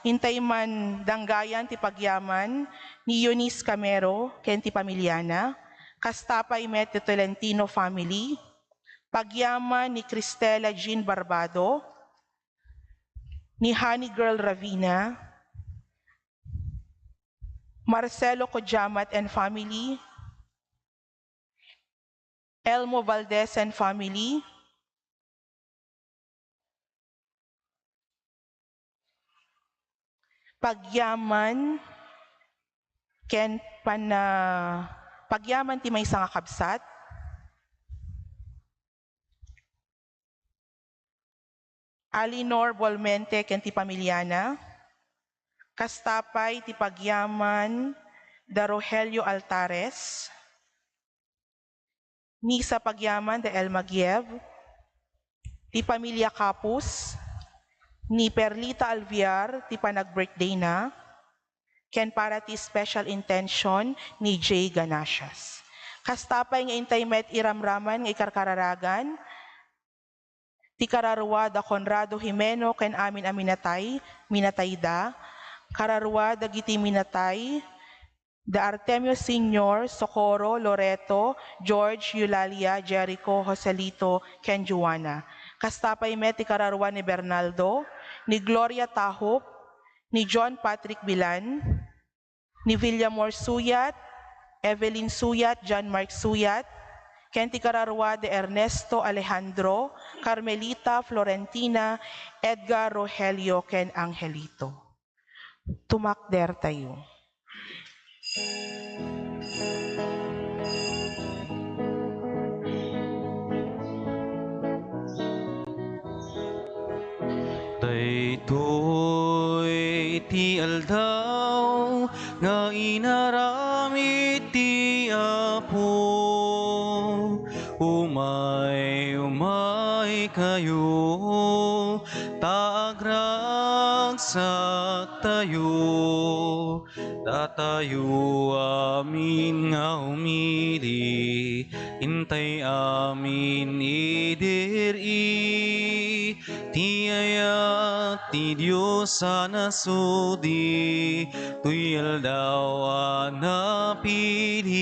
hintay man danggayan ti pagyaman ni Eunice Camero ken ti pamilyana, kastapay met ti Tolentino family, pagyaman ni Cristela Jean Barbado, ni Honey Girl Ravina, Marcelo Cojamat and family, Elmo Valdez and family, pagyaman ken pagyaman ti maysa nga kabsat, Alinor Bolmente ken ti pamilyana, kastapay ti pagyaman da Rogelio Altares, ni sa pagyaman da El Magiev, ti pamilya Capus, ni Perlita Alviar ti panag-birthday na, ken para ti special intention ni Jay Ganasias. Kastapay nga intay met iramraman nga ikarkararagan, ti kararwa da Conrado Jimeno ken amin aminatay, minatayda, kararwa da giti minatay, da Artemio Sr., Socorro, Loreto, George, Eulalia, Jericho, Joselito, ken Juana. Kastapay met ti kararwa ni Bernaldo, ni Gloria Tahop, ni John Patrick Bilan, ni Villamor Suyat, Evelyn Suyat, John Mark Suyat, ken ti kararwa de Ernesto Alejandro, Carmelita Florentina, Edgar Rogelio, ken Angelito. Tumakder tayo. Daytoy ti aldaw nga inaramid ti Apo, umay kayo, tagragsak tayo, datayo amin nga umili, intay amin idiri, ti ayat ti Diyos sana sudi, tuyal daw napili,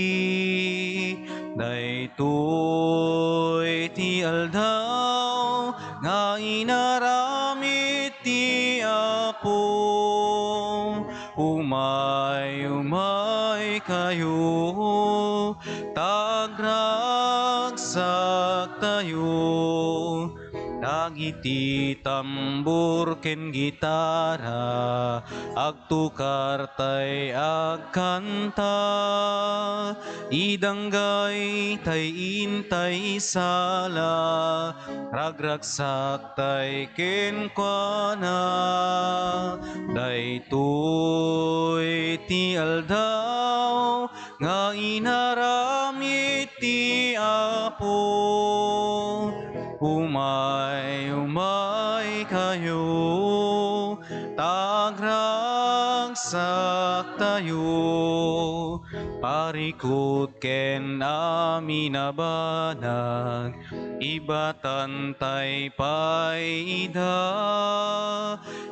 daytoy ti aldaw nga inaramid ti Apo, umay kayo, tagragsak tayo, dagiti tambur ken gitara, agtukar tay agkanta, idanggay tay intay sala, ragragsak tay kenkwana, daytoy ti aldaw nga inaramid ti Apo, umay kayo, tagragsak tayo, parikot ken amin abanag, ibatan tay paida,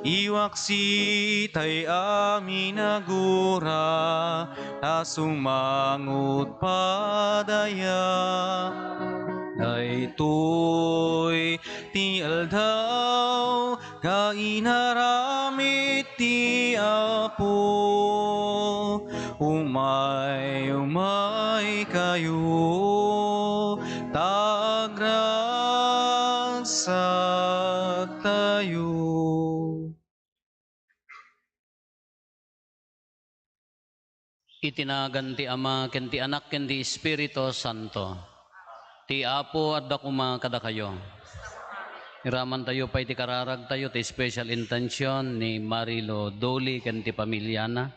iwaksi tay amin agura, tasumangot padaya, daytoy ti aldaw nga inaramid ti Apo, umay kayo, tagragsak tayo. Itinagan ti Ama, ken ti Anak, ken ti Espiritu Santo. Ti Apo at dakuma kada kayo. Iraman tayo pa iti kararag tayo, ti special intention ni Marilo Doli, ken ti pamilyana.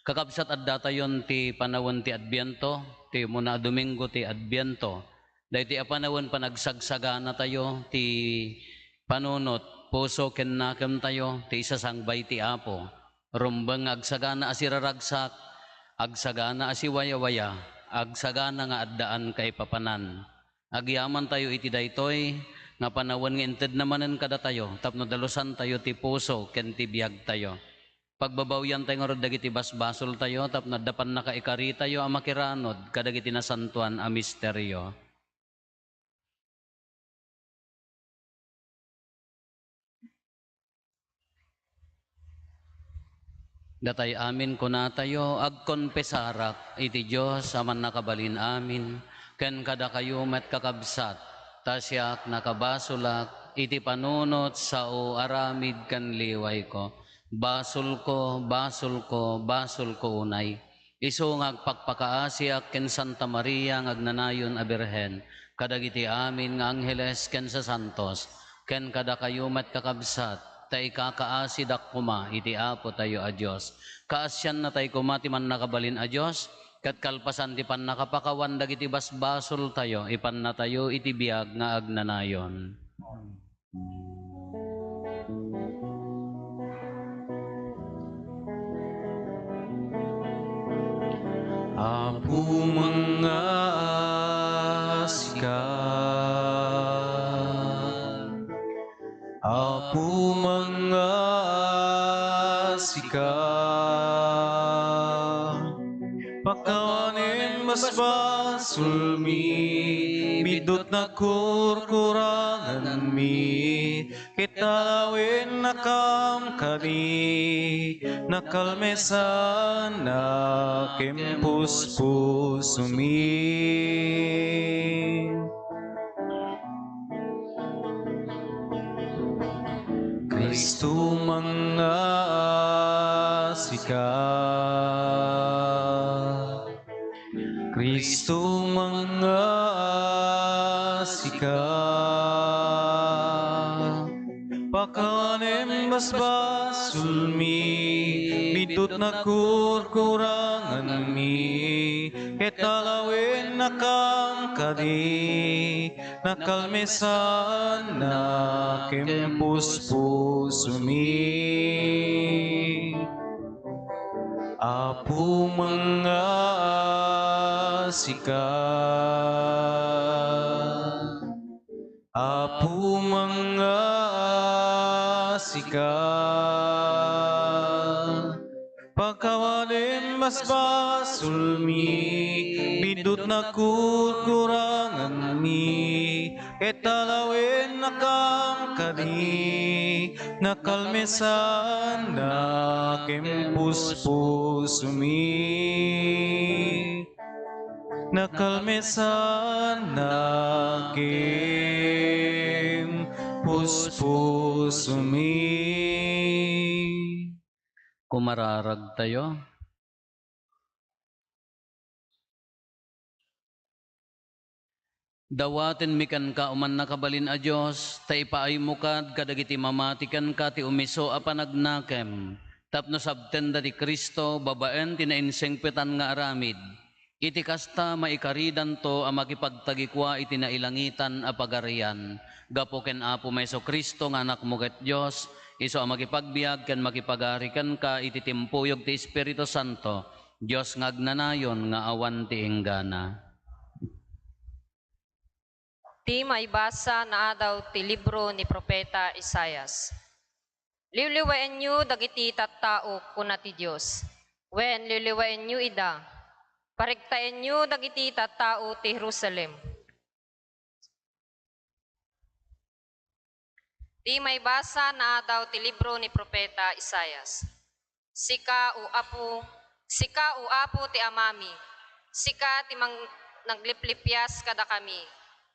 Kakabsat adda tayon ti panawon ti Adbiento, ti muna Domingo ti Adbiento. Dahil ti apanawon panagsagsagana tayo, ti panunot, puso ken nakem tayo, ti isasangbay ti Apo. Rumbang agsagana asiraragsak, agsagana asiwaya-waya, agsagana nga addaan kay papanan. Agyaman tayo iti daytoy, nga panawon nga inted namanen kada tayo, tapno dalusan tayo ti puso, ken ti biyag tayo. Pagbabawyan tayo nga dagiti basbasol tayo, tapno dapan nakaikari tayo ang makiranod, kadagiti nasantuan a misteryo. Datay amin kuna tayo, agkonpesarak, iti Diyos aman nakabalin amin, ken kada kayo met kakabsat, tasyak nakabasulak, iti panunot sao aramid kan liway ko. Basul ko, basul ko, basul ko unay. Isu ngagpakpakaasiak ken Santa Maria ngagnanayon a Birhen, kadagiti amin nga angheles ken sa santos, ken kada kayo met kakabsat, tay kakaasidak kuma iti apo tayo a Diyos. Kaasyan na tayo kumati man nakabalin a Diyos, kat kalpasan ti pan nakapakawan dagiti basbasol tayo, ipan na tayo iti biag nga agnanayon. Apo mga sikat, Apo mga sikat, pakawanin basbasul mi, bidot na kurkurangan mi, kitalawin na kam kani, nakalmesan na kempus mi. Kristo mga sikat, Kristo mga sikat, pakawanin basbasul mi, bidot na kurkurangan mi, ketalawin na kam kadi, nakalmesan na kempus mi. Apo mga sikat, Apo mga sikat, pakawanin basbasul mi, bidot na kurkurangan mi, ketalawin na kam kadi, nakalmesan na kempus mi. Nakalmesan na kempus mi. Kumararag tayo. Dawaten mikan ka uman nakabalin a Diyos, ta ipaay mo kad kadagiti mamatikan ka ti umiso a panagnakem, tapno sabten da ti Kristo babaen tinainsengpetan nga aramid. Iti kasta maikaridan to a makipagtagikwa iti nailangitan a pagarian. Gapo ken Apo Meso Kristo nga anak mo ket Diyos, iso a makipagbiag ken makipagarikan ka iti timpuyog ti Espiritu Santo, Diyos ngagnanayon nga awan ti enggana. Ti maibasa na adaw ti libro ni Propeta Isaias. Liliwaen nyo dagiti tattao kuna ti Diyos. Wen liliwaen nyo ida. Pariktaen nyo dagiti tattao ti Jerusalem. Ti maibasa na adaw ti libro ni Propeta Isaias. Sika o apo ti amami. Sika ti nagliplipyas kada kami.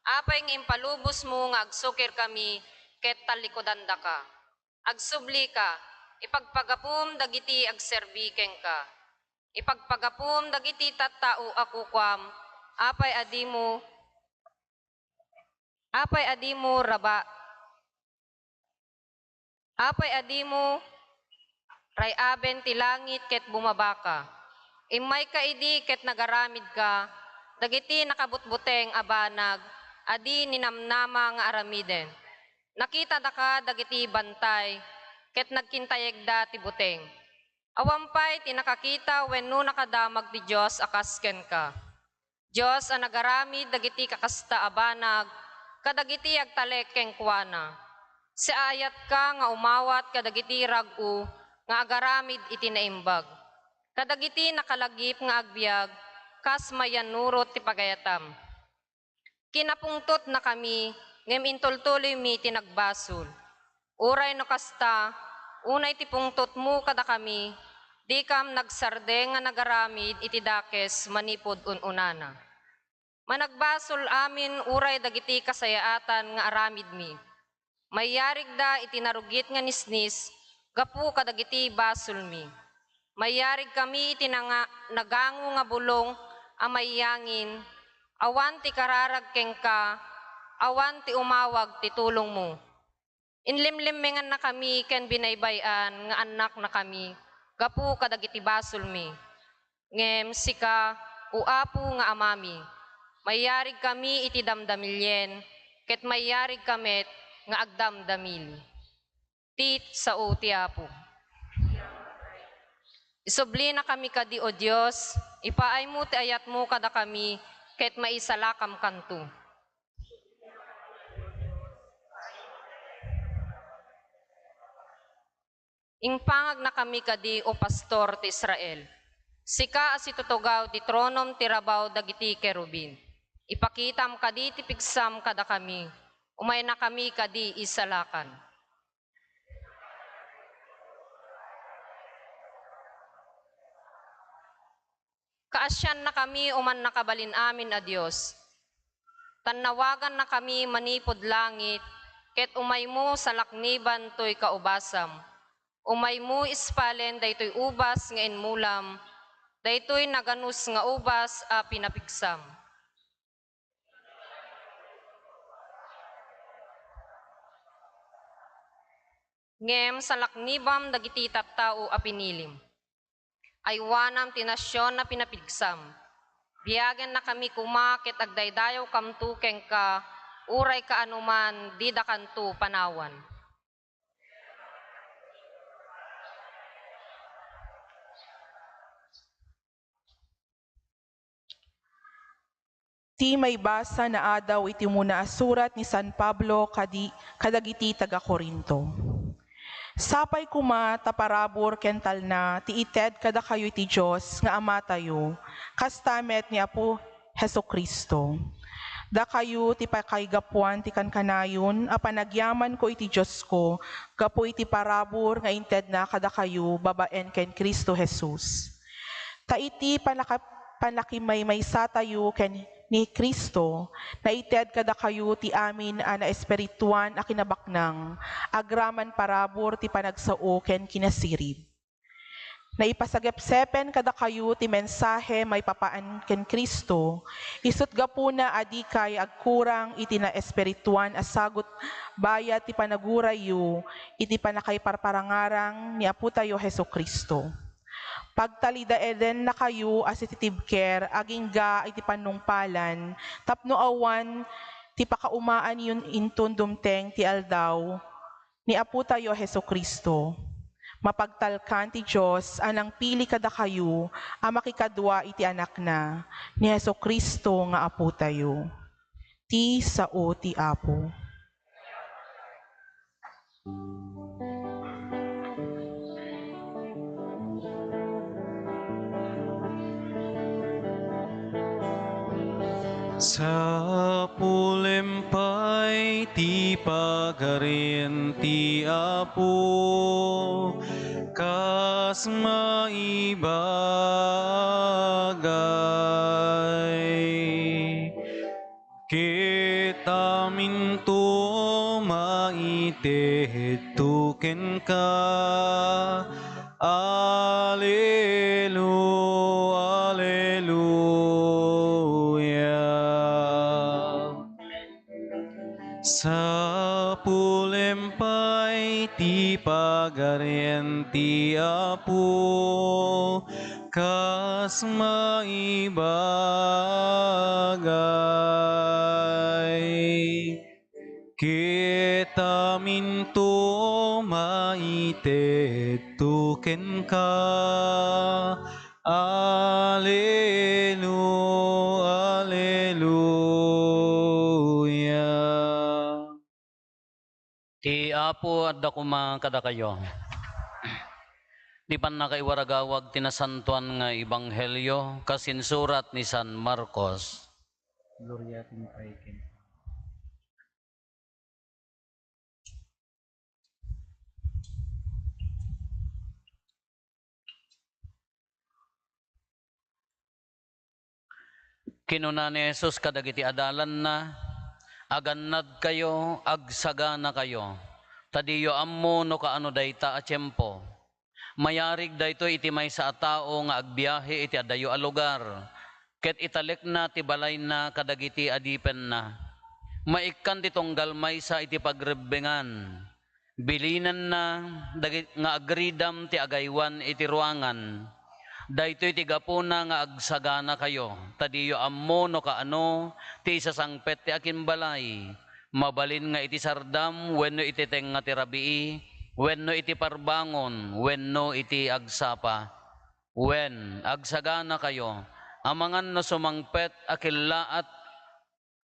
Apay ng impalubos mo nga agsukir kami, ket talikodan da ka. Agsubli ka, ipagpagapum dagiti agserbikeng ka. Ipagpagapum dagiti tattao akukwam, apay adimo raba. Apay adimo rayaben ti langit ket bumabaka. Imay ka idi ket nagaramid ka, dagiti nakabutbuteng abanag, adi ninamnama nga aramiden. Nakita da ka dagiti bantay, ket nagkintayeg da ti buteng. Awampay ti nakakita wenno nakadamag ti Diyos akasken ka. Diyos ang nagaramid dagiti kakasta abanag, kadagiti agtalek keng kuana. Si ayat ka nga umawat kadagiti ragu, nga agaramid iti naimbag. Kadagiti nakalagip nga agbyag, kas mayan nurot ti pagayatam. Kinapungtot na kami, ngem intultuloy mi tinagbasol. Uray no kasta, unay ti pungtot mo kada kami, di kam nagsarde nga nagaramid iti dakes manipod ununana. Managbasol amin uray dagiti kasayaatan nga aramid mi. Mayarig da iti narugit nga nisnis, gapu kadagiti basol mi. Mayarig kami iti nagango nga bulong amayangin, awan ti kararag kengka, awan ti umawag ti tulong mo. Inlimlimengan na kami ken binaybayan nga anak na kami, gapu kadagiti basol mi. Ngem sika uapu nga amami, mayarig kami iti damdamilyen, ket mayarig kamet nga agdamdamil. Tit sa ti Apo. Isubli na kami kadi o Diyos, ipaay mo ti ayat mo kada kami, ket maisalakam kanto. Ingpangag na kami kadi o pastor ti Israel. Sika as itutugaw ti tronom ti rabaw dagiti kerubin. Ipakitam kadi ti pigsam kada kami. Umay na kami kadi isalakan. Kaasyan na kami uman nakabalin amin a Diyos. Tanawagan na kami manipod langit, ket umay mo sa lakniban to'y kaubasam. Umay mo ispalen daytoy ubas nga inmulam, daytoy naganus nga ubas a pinapigsam. Ngem sa laknibam dagiti tattao a pinilim. Aywanam ti nasyon na pinapigsam. Biyagan na kami kumakit agdaydayaw kamtu kengka, uray ka anuman di dakantu panawan. Ti may basa na adaw iti muna surat ni San Pablo kadagiti taga Corinto. Sapay kuma taparabor kental na ti ited kada kayo iti Diyos nga ama tayo, kastamet ni Apo Heso Kristo. Da kayo ti pakaigapuan ti kankanayon, apanagyaman ko iti Diyos ko, gapo iti parabor nga inted na kada kayo babaen ken Kristo Jesus. Ta iti panakimay sa tayo ken ni Kristo, na ited kada kayo ti amin na espirituan a kinabaknang, agraman parabor ti panagsao ken kinasirib. Na ipasagepsepen kada kayo ti mensahe may papaan ken Kristo, isut gapuna adi kay agkurang iti na espirituan a sagot bayat ti panagurayo, iti panakaiparparangarang ni Apo tayo Heso Kristo. Pagtalida eden na kayo as iti tibker, aging ga iti panungpalan, tapno awan ti pakaumaan yun intun dumteng ti aldaw, ni Apo tayo Heso Kristo. Mapagtalkan ti Diyos, anang pili kada kayo, a makikadwa iti anak na, ni Heso Kristo nga Apo tayo. Ti sao ti Apo. Sa pulempay ti pagarin ti Apo, kas maibagay. Kitamin to maited tuken ka, Alleluia, Alleluia. Sa pulempay ti pagarian ti Apo, kas maibagay. Kitamin to maited tuken ka, Alleluia, Alleluia. Ti Apo at dakuma kada kayo. Di pan nakaiwaragawag tinasantuan nga Ebanghelyo kasinsurat ni San Marcos. Gloria a ti, Paiken. Kinuna ni Jesus kadagiti adalan na, agannad kayo, agsagana kayo. Tadiyo ammo no kaano dayta a tiyempo. Mayarig dayto iti maysa a tao nga agbiyahe iti adayo a lugar. Ket italek na ti balay na kadagiti adipen na. Maikkan ti tunggal maysa iti pagrebbengan. Bilinan na nga agridam ti agaywan iti ruangan. Daytoy ti gapuna nga agsagana kayo. Tadiyo ammo no kaano ti isasangpet ti akin balay. Mabalin nga iti sardam wenno iti tenga ti rabii, wenno iti parbangon, wenno iti agsapa. Wen agsagana kayo, amangan no sumangpet akillaat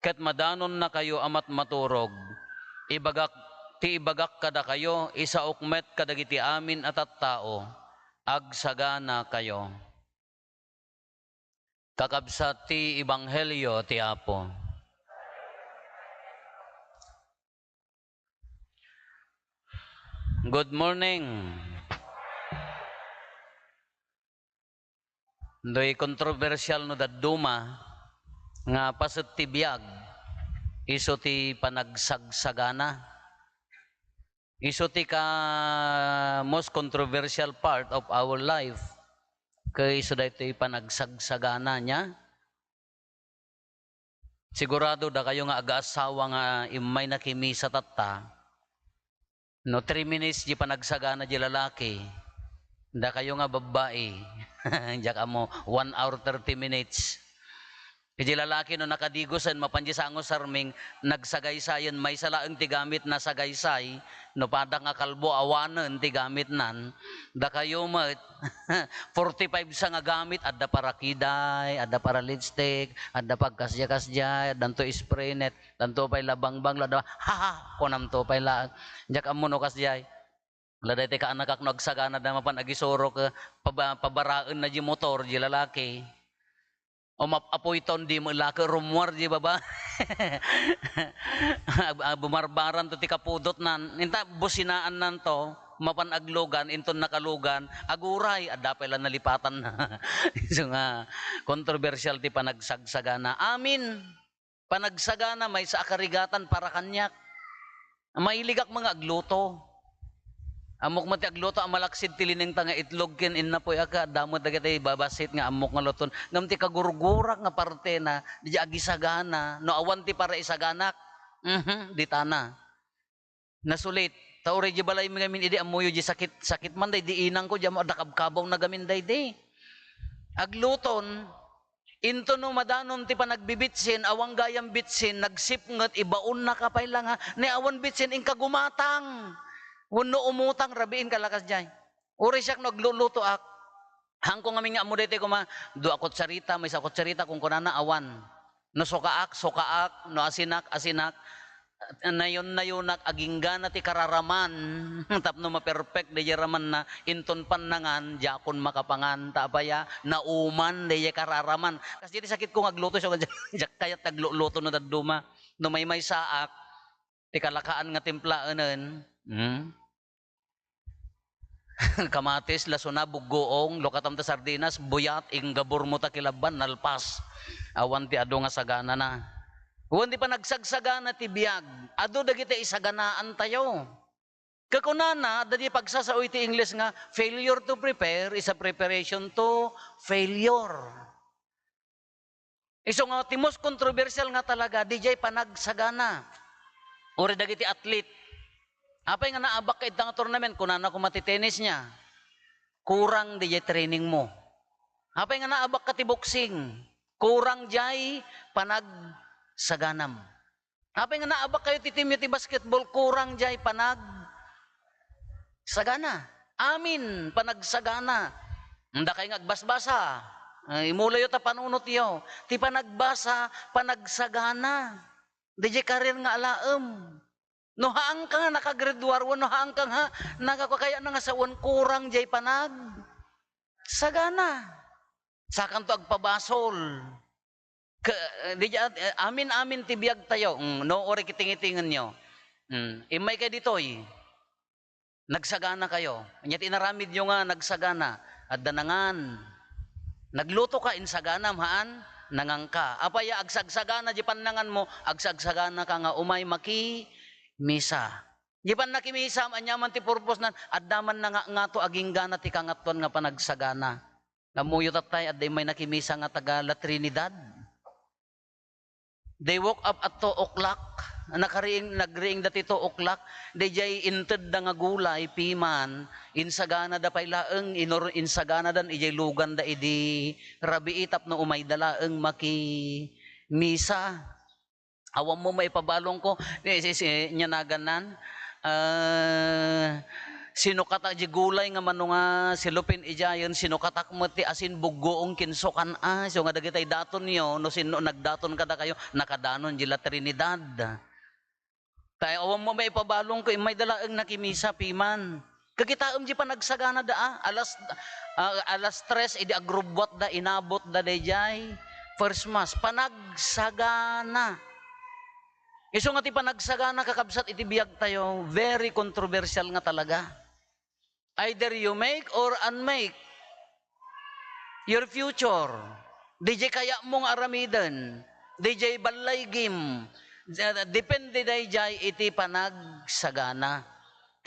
ket madanon na kayo amat maturog. Ibagak kada kayo, isaukmet kadagiti amin at tao. Agsagana kayo. Kakabsat ti Ebanghelyo ti Apo. Good morning. Doy kontrobersyal no dadduma nga pasut ti biag iso ti panagsagsagana. Iso ti ka most controversial part of our life. Kaya iso dahito panagsagsagana niya. Sigurado da kayo nga aga-asawa nga imay na kimi sa tata. No, 3 minutes di panagsagana di lalaki. Da kayo nga babae. Diyak mo, 1 hour 30 minutes. Di lalaki no nakadigosan, mapanjisangos sarming, nagsagaysayan, may salaang tigamit na sagaysay, no padang nga kalbo awanan tigamit nan, da kayo mat, 45 sa nga gamit, adda para kiday, adda para lipstick, adda pagkasya-kasya, danto spray net, danto pay labangbang, lada, ha, kunam to pay la, jak amuno kasyay. Laday te ka anak ak nagsagana da mapan agisoro ka pabaraan na di motor di lalaki. O mapapoy ton di mo laki rumwar di baba. Bumarbaran to ti kapudot nan. Inta businaan nan to mapan aglogan inton nakalugan aguray adda pala nalipatan na. So nga kontrobersyal ti panagsagsaga amin. Panagsagana may sa akarigatan para kanyak. Mailigak mga agluto. Amok mati agluto ang malaksid tilineng tanga itlog ken inna po aka damot dagiti babasit nga amok nga luton ngam ti kagurgurak nga parte na di agisagana no awan ti para isaganak di tana nasulit tauri di balay mi ngamin idi amuyo di sakit man day di inang ko di mo dakabkabaw na gamin day di agluton into no madanon ti panagbibitsin awang gayam bitsin nagsipnget ibaon na kapay lang ha ni awan bitsin ing kagumatang. Wano umutang rabiin kalakas dyan. Uri siyak nagluluto ak. Hangkong aming nga amudete ko ma, do akot sarita, may sakot sarita kung kunana awan. No sokaak, no asinak, nayon agingga na ti kararaman. Tapno ma-perfect, di raman na inton panangan, jakon makapangan, tapaya, nauman, di kararaman. Kasi di sakit kong agluto, so kayat nagluluto no daduma, no may saak, ti kalakaan nga timplaan, kamatis, lasuna, bugoong, lokatam ta sardinas, buyat, inggabor mo ta kilaban, nalpas. Awan ti ado nga sagana na. Awan ti pa nagsagsagana ti biyag. Ado dagiti isaganaan tayo. Kakunana, dadi pagsasaoy ti English nga, failure to prepare is a preparation to failure. Iso nga, ti most controversial nga talaga, di jay panagsagana. Uri dagiti athlete. Apay nga naabak ka itang tournament, kunana kung matitenis niya, kurang di training mo. Apay nga naabak ka ti boxing, kurang jay panagsaganam. Apay nga naabak kayo ti team ti basketball, kurang jay panagsagana. Amin, panagsagana. Handa kayo ngagbasbasa. Imulayo ta panunot yo. Ti panagbasa, panagsagana. Di jay karir nga alaem. No haang ka nga nakagraduarwa, no haang ka nga nakakakaya na nga sa uwan kurang jay panag. Sagana. Sakan to agpabasol. Amin tibiyag tayo. No ori kitingitingan nyo. Imay kayo ditoy. Nagsagana kayo. Nyat inaramid nyo nga nagsagana. At danangan. Nagluto ka insagana maan. Nangangka. Apaya agsagsagana di panangan mo. Agsagsagana ka nga umay maki misa. Di pan nakimisa, anyaman ti purpose nan, addaman na nga to aging gana ti kangaton nga panagsagana. Namuyo tatay, adday may nakimisa nga taga La Trinidad. They woke up at 2 o'clock, nagriing dati 2 o'clock, they jay inted da nga gulay, piman, insagana da pay laeng, insagana dan, ijay lugan da idi, rabi itap no umay dalaeng maki misa. Awam mo maipabalong ko, nyanagan sinukata di gulay nga mano nga silupin ijayon, sinukatak mo ti asin bugoong kinsukan so nga dagitay daton nyo, no sino nagdaton kada kayo, nakadanon di La Trinidad. Tayo awam mo maipabalong ko, may dalaang nakimisa piman. Kagitaam di pa nagsagana da, alas 3, idi agrubwat da, inabot da dayjay. First mass, panagsagana. Iso nga ti panagsagana kakabsat iti biyag tayo, very controversial nga talaga. Either you make or unmake your future. DJ kaya mong aramiden, DJ balay game, depende dayjay iti panagsagana.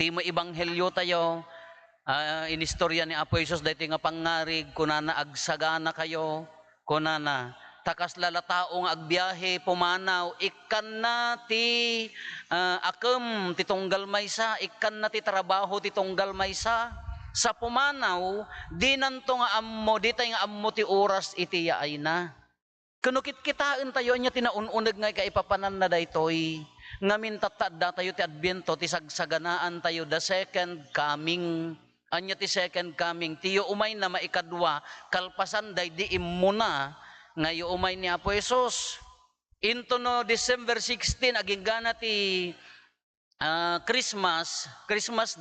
Ti mo ibanghelyo tayo, inistorya ni Apo Jesus dahiti nga pangarig, kunana agsagana kayo, kunana takas lalatao nga agbiyahe pumanaw, ikan na ti akem ti tunggal maysa, ikan na ti trabaho ti tunggal maysa. Sa pumanaw, di nanto nga ammo, di tayo nga ammo ti oras iti yaay na. Kunukit kitain tayo niya tinaununag nga ikaipapanan na daytoy. Ngamin tatadda tayo ti Adbyento, ti sagsaganaan tayo, the second coming. Anya ti second coming, tiyo umay na maikadwa, kalpasan day di imuna, ngayon umay ni Apo Jesus. Into no December 16, aging gana ti Christmas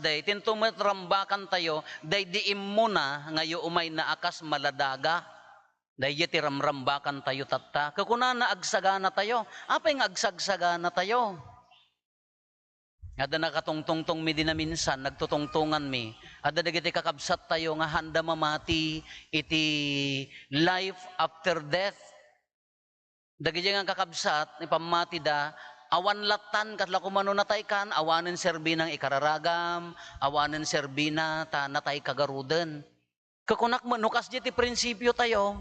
Day, tinto matrambakan tayo, day diim muna, ngayon umay na akas maladaga. Day ti ramrambakan tayo tatta. Kakuna na agsagana tayo. Apay nga agsagsagana tayo. Ada nakatungtungtong mi din na minsan, nagtutungtungan mi. Ada dagiti kakabsat tayo nga handa mamati iti life after death. Dagiti nga kakabsat, ipamati da, awan latan katla kumano natay kan, awanen serbi ng ikararagam, awanen serbi na ta natay kagaruden. Kakunak mo, nukas di ti prinsipyo tayo,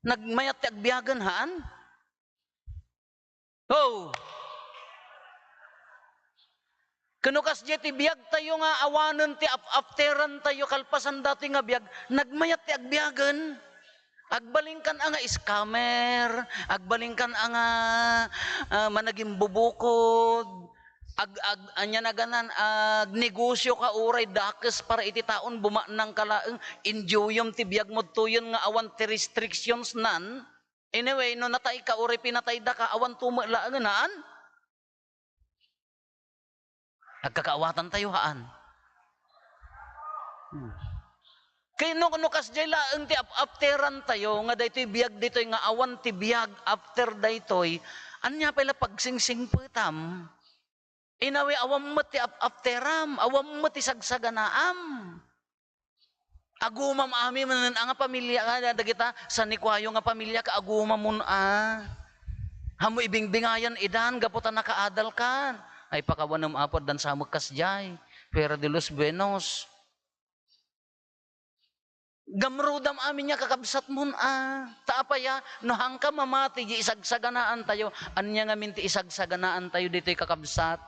nagmayat ti agbiyagan haan? Oh! Kanukas di ti biyag tayo nga awanen ti afteran tayo kalpasan dati nga biyag, nagmayat ti agbiyagan. Agbalingkan nga scammer, agbalingkan nga managing bubukod, anya na ganan, negosyo ka uray dakes para iti taon bumanang kalaeng, enjoyom ti biyag mo tuyon nga awan ti restrictions nan. Anyway, no natay ka uray pinatay da ka, awan tumalaan naan. Nagkakaawatan tayo haan. Kaya no kas jay laeng ti afteran tayo, nga daytoy biyag ditoy nga awan ti biyag after daytoy, anya pala pagsingsing putam. Inawi awam mo ti afteram, awam mo ti sagsaganaam. Agumam ami manen nga pamilya nga dagita sa nikwayo nga pamilya ka agumam mun Hamo ibingbingayan idan gaputan nakaadal kan. Ay pakawanam apod dan sa magkasjay, Pera de los Buenos. Gamrudam amin niya kakabsat mun taapaya, no hangka mamati, di isagsaganaan tayo, anya nga minti isagsaganaan tayo, dito'y kakabsat.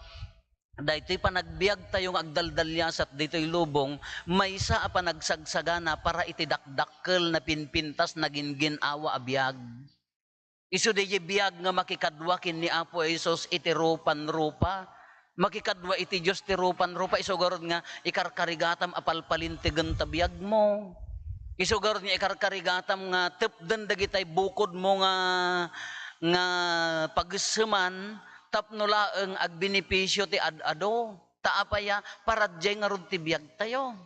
Dito'y panagbiag tayo ng agdaldalyasat, dito'y lubong, may isa pa nagsagsagana para itidakdakkel na pinpintas naging ginawa abiyag. Isu di biyag nga makikadwa kin ni Apo Jesus iti rupan-rupa. Makikadwa iti Diyos ti rupan-rupa. Isugarod nga ikarkarigatam apalpalin ti ganta biyag mo. Isugarod nga ikarkarigatam nga tepden dagitay bukod mo nga pagseman tapno laeng ag benepisyo ti ad-ado, taapaya paradjay nga rod ti biag tayo.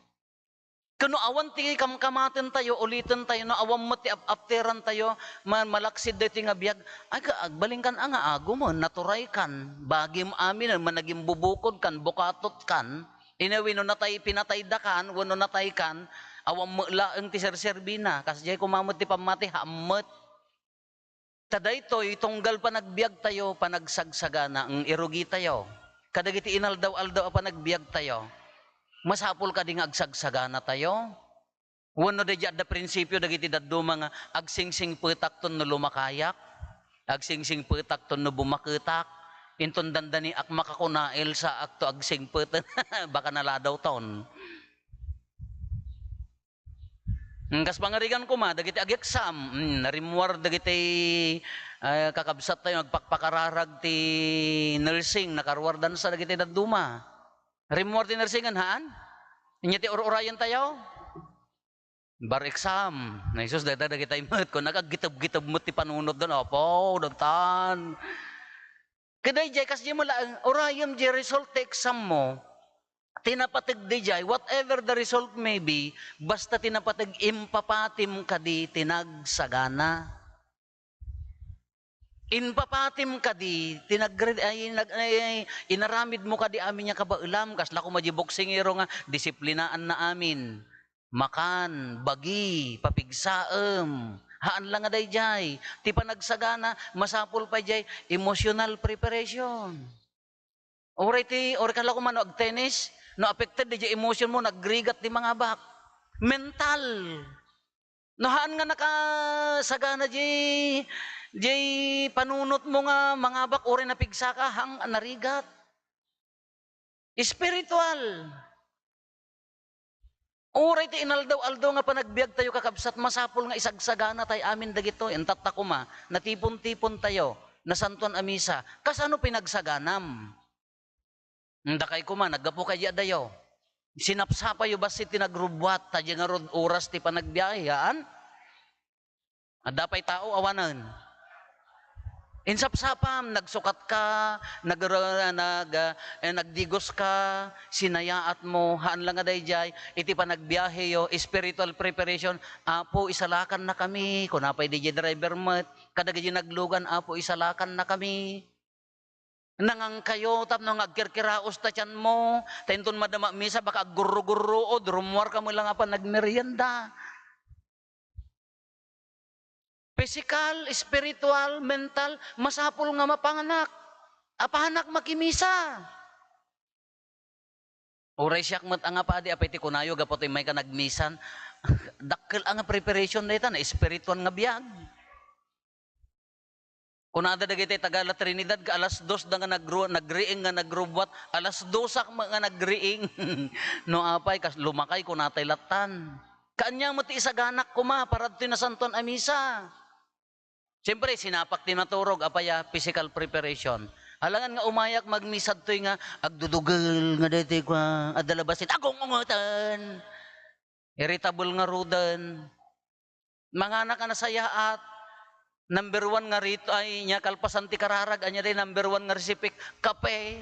Kano awan ti kamkamaten tayo, ulitin tayo, no awan mo ti apteran tayo, malaksid dito nga biag, ay agbaling kan nga ago mo, naturay kan, bagim amin, managing bubukod kan, bukatot kan, inawi no natay pinatay da kan, wano natay kan, awan mo laeng ti serserbina, kasi kumamot ti pamati, hamot. Taday to, itonggal pa nagbiag tayo, panagsagsagana, ang irugi tayo. Kadagiti inaldaw-aldaw pa nagbiag tayo. Masapol ka ding agsagsagana tayo. Wano da da prinsipyo dagiti daddo mga agsingsing petak ton no lumakayak, agsingsing petak ton no bumaketak, inton dandani ak makakunail sa akto agsing petan, baka naladaw taon. Kas pangarigan ko ma, dagiti ag-exam, narimwar dagiti kakabsat tayo, nagpakpakararag ti nursing, nakarwardan sa dagiti daduma. Rimwar ti nursingan haan? Inya ti urayan tayo? Bar exam. Na Isus, dada kita imot ko, nakagitab-gitab mo ti panunod doon, opo, dagtan. Kaday jay, kasi mo lang, urayan jay result ti exam mo, tinapatag di jay, whatever the result may be, basta tinapatag impapatim ka di tinagsagana. Inpapatim ka di, inaramid mo ka di amin niya kabailam, kasla ko majiboksingero nga, disiplinaan na amin. Makan, bagi, papigsaem, haan lang nga day jay. Ti panagsagana, masapul pa jay, emotional preparation. Oray kala ko man no ag-tennis, no affected di jay emotion mo, nagrigat di mga bak. Mental. No haan nga nakasagana jay, panunot mo nga mga bak, ori na pigsa ka, hang narigat. Spiritual. Ori ti inaldaw-aldaw nga panagbiag tayo kakabsat, masapol nga isagsagana tayo amin dagito. Entat ko ma, natipon-tipon tayo, nasantuan amisa. Kasano pinagsaganam? Dakay ko ma, naggapo kaya dayo. Sinapsapa yu basi tinagrubwat, tadya nga rod oras ti panagbiyahan. Adapay tao awanan. Insapsapam, nagsukat ka, nagdigos ka, sinayaat mo, haan lang nga dayjay, iti pa nagbiyahe yo, spiritual preparation, apo isalakan na kami, kung napay DJ driver mo, kadagay naglugan, apo isalakan na kami. Nangang kayo, tapno ngagkirkiraos ta tiyan mo, tainton madama misa, baka guru-guru o, drumwar ka mo lang apa nagmerienda. Physical, spiritual, mental, masapul nga mapanganak. Apahanak makimisa. Uray siyak mat ang apadi, apay ti kunayo, gapotoy may ka nagmisan. Dakkel ang preparation na ita, na spiritual nga biyag. Kunada dagiti Tagala Trinidad, ka alas 2 da nga nagriing nga nagrubwat, alas 2 nga nagriing. No apay, kas lumakay kunatay latan. Kanya mo ti isaganak kuma, parad tinasanton amisa. Siyempre, sinapak tinaturog, apaya, physical preparation. Halangan nga umayak magmisad to'y nga, agdudugel nga dati ko, adalabasin, agong ungutan. Irritable nga rudan. Mga anak na sayaat, number 1 nga rito ay niya kalpasan ti kararag, anya rin number 1 nga resipik, kape.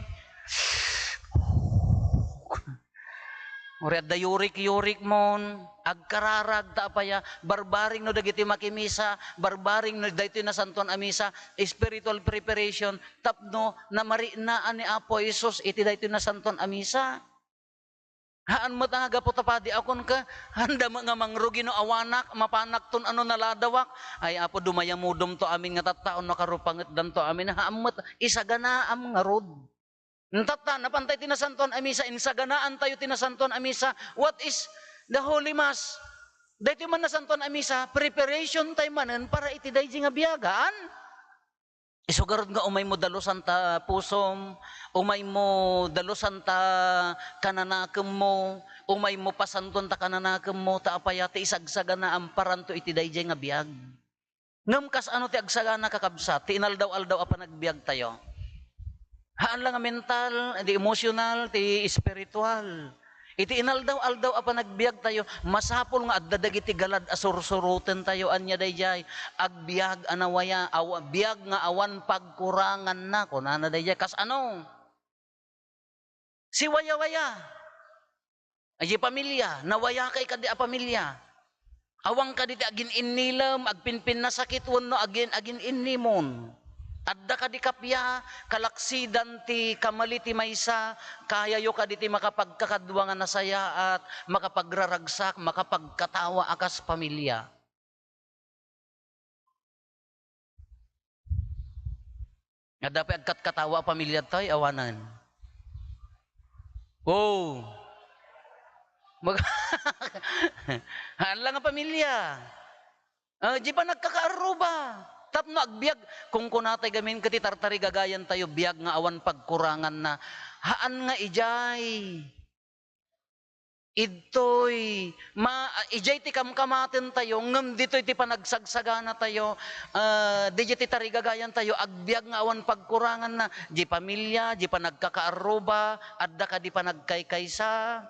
Uri at da yurik mon, agkararag taapaya, barbaring no dagiti makimisa, barbaring no dagiti na santuan amisa, spiritual preparation, tapno na marinaan ni Apo Isus, iti dagiti na santuan amisa. Haan mo nga gapo tapadi akon ka, handa nga mangrugi no awanak, mapanak ton ano naladawak, ay Apo dumayamudom to amin nga tattaon nakarupangit dan to amin, haan mo isaganaam nga rod. Tata, napantay tinasantuan amisa, insaganaan tayo tinasantuan amisa. What is the Holy Mass? Dahito man nasantuan amisa, preparation tayo manan para itiday nga biyagaan. Isugarod nga umay mo dalusan ta pusom, umay mo dalusan ta kananakem mo, umay mo pasantuan ta kananakem mo, taapayati isagsagana amparan to itiday nga biyag. Ngam kas ano ti agsagana kakabsa, ti inaldaw-aldaw apa nagbiag tayo. Haan lang ang mental, di emotional, di spiritual. Iti inaldaw-aldaw apa nagbiag tayo, masapol nga adda dagiti galad asursuruten tayo anya dayjay. Agbiag anawaya, biag nga awan pagkurangan na kunana dayjay. Kas ano? Si waya-waya. Ay pamilya, nawaya kay kadi a pamilya. Awang kadi agin innilam, agpinpin na sakit wenno agin innimon. Adda ka di kapya, kalaksidan ti kamaliti maysa, kayayo ka di ti makapagkakadwa nga nasaya at makapagraragsak, makapagkatawa akas pamilya. Nga dapat agkatkatawa pamilya tayo, awanan. Wow! Haan lang ang pamilya. Di ba nagkakaaruba? Tapno agbiag, kung kunatay gamin kati tartari gagayan tayo, biag nga awan pagkurangan na, haan nga ijay. Itoy, ijay ti kamkamaten tayo, ngem ditoy ti panagsagsagana tayo, di ti tarigagayan tayo, agbiag nga awan pagkurangan na, di pamilya, di pa nagkakaaruba, adda ka di pa nagkaykaysa,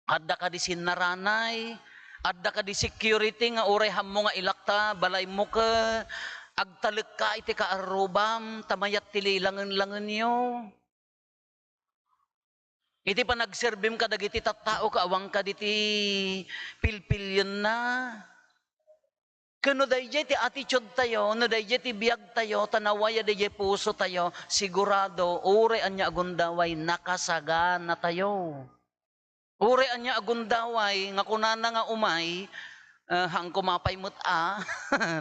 adda ka di sinaranay, adda ka di security nga uray hammo nga ilakta, balay mo ka, agtalik ka iti kaarubam, tamayat tili langen-langen nyo. Iti pa nagserbim ka dagiti tattao ka awang ka diti pilpilyon na. Kano dayjay ti attitude tayo, no dayjay ti biag tayo, tanawaya dayjay puso tayo, sigurado, ure anya agundaway, nakasagana tayo. Ure anya agundaway, nga kunana nga umay, hang kumapay mo't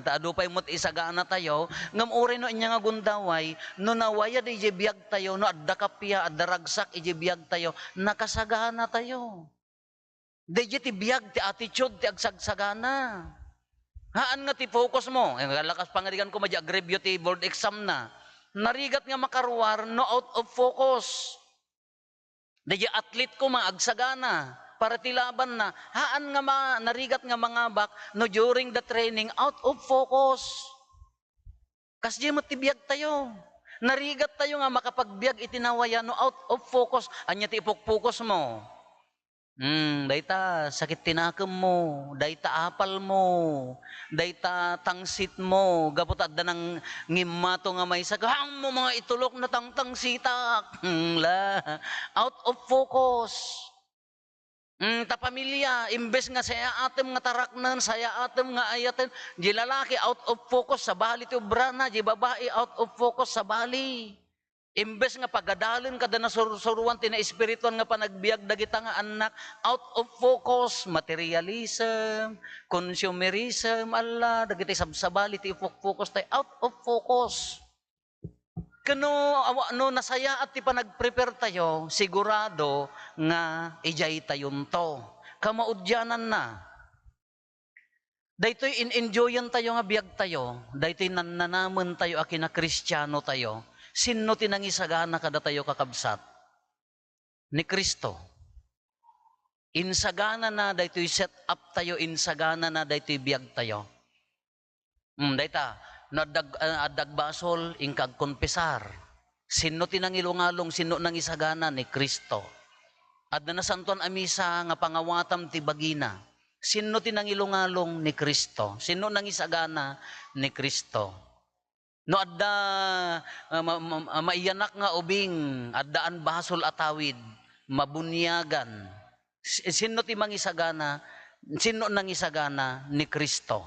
taado pay mo't isagana tayo, ngam ure no inya nga gundaway, no nawaya di biag tayo, no adda kapya, adda ragsak, iji biag tayo, nakasagana tayo. Di ti biag, ti attitude, ti agsagsagana. Haan nga ti focus mo, lakas pangarigan ko mag-agribyo ti board exam na, narigat nga makaruar, no out of focus. Di athlete ko maagsagana, para tilaban na, haan nga narigat nga mga bak, no during the training, out of focus. Kasi mo tibiyag tayo. Narigat tayo nga makapagbiag itinawaya, no out of focus. Anya ti ipok-focus mo. Dayta sakit tinakam mo, dayta apal mo, dayta tangsit mo, gapot adda ng ngimato nga may sagahang mo mga itulok na tangsitak. Out of focus. Ta pamilya, imbes nga saya atem nga taraknan, saya atem nga ayaten, di lalaki out of focus sa bali ti ubrana, di babae out of focus sa bali. Imbes nga pagadalin kada na suruan ti na espirituan nga panagbiag dagita nga anak, out of focus, materialism, consumerism, alla, dagiti sabsabali ti focus tayo, out of focus. Kano no nasaya at ti panag-prepare tayo, sigurado nga ijay tayon to. Kamaudyanan na. Daytoy in-enjoyan tayo nga biag tayo, daytoy nananaman tayo akina Kristiyano tayo. Sino tinangisagana kada tayo kakabsat? Ni Kristo. Insagana na daytoy set up tayo, insagana na daytoy biag tayo. Dayta adag basol ingkag konpesar. Sino tinangilungalong, sino nang isagana? Ni Kristo. Adda na santuan amisa nga pangawatam ti bagina. Sino tinangilungalong? Ni Kristo. Sino nang isagana? Ni Kristo. No adda maiyanak nga ubing, addaan basol atawid, mabunyagan. Sino ti mangisagana? Sino nang isagana? Ni Kristo.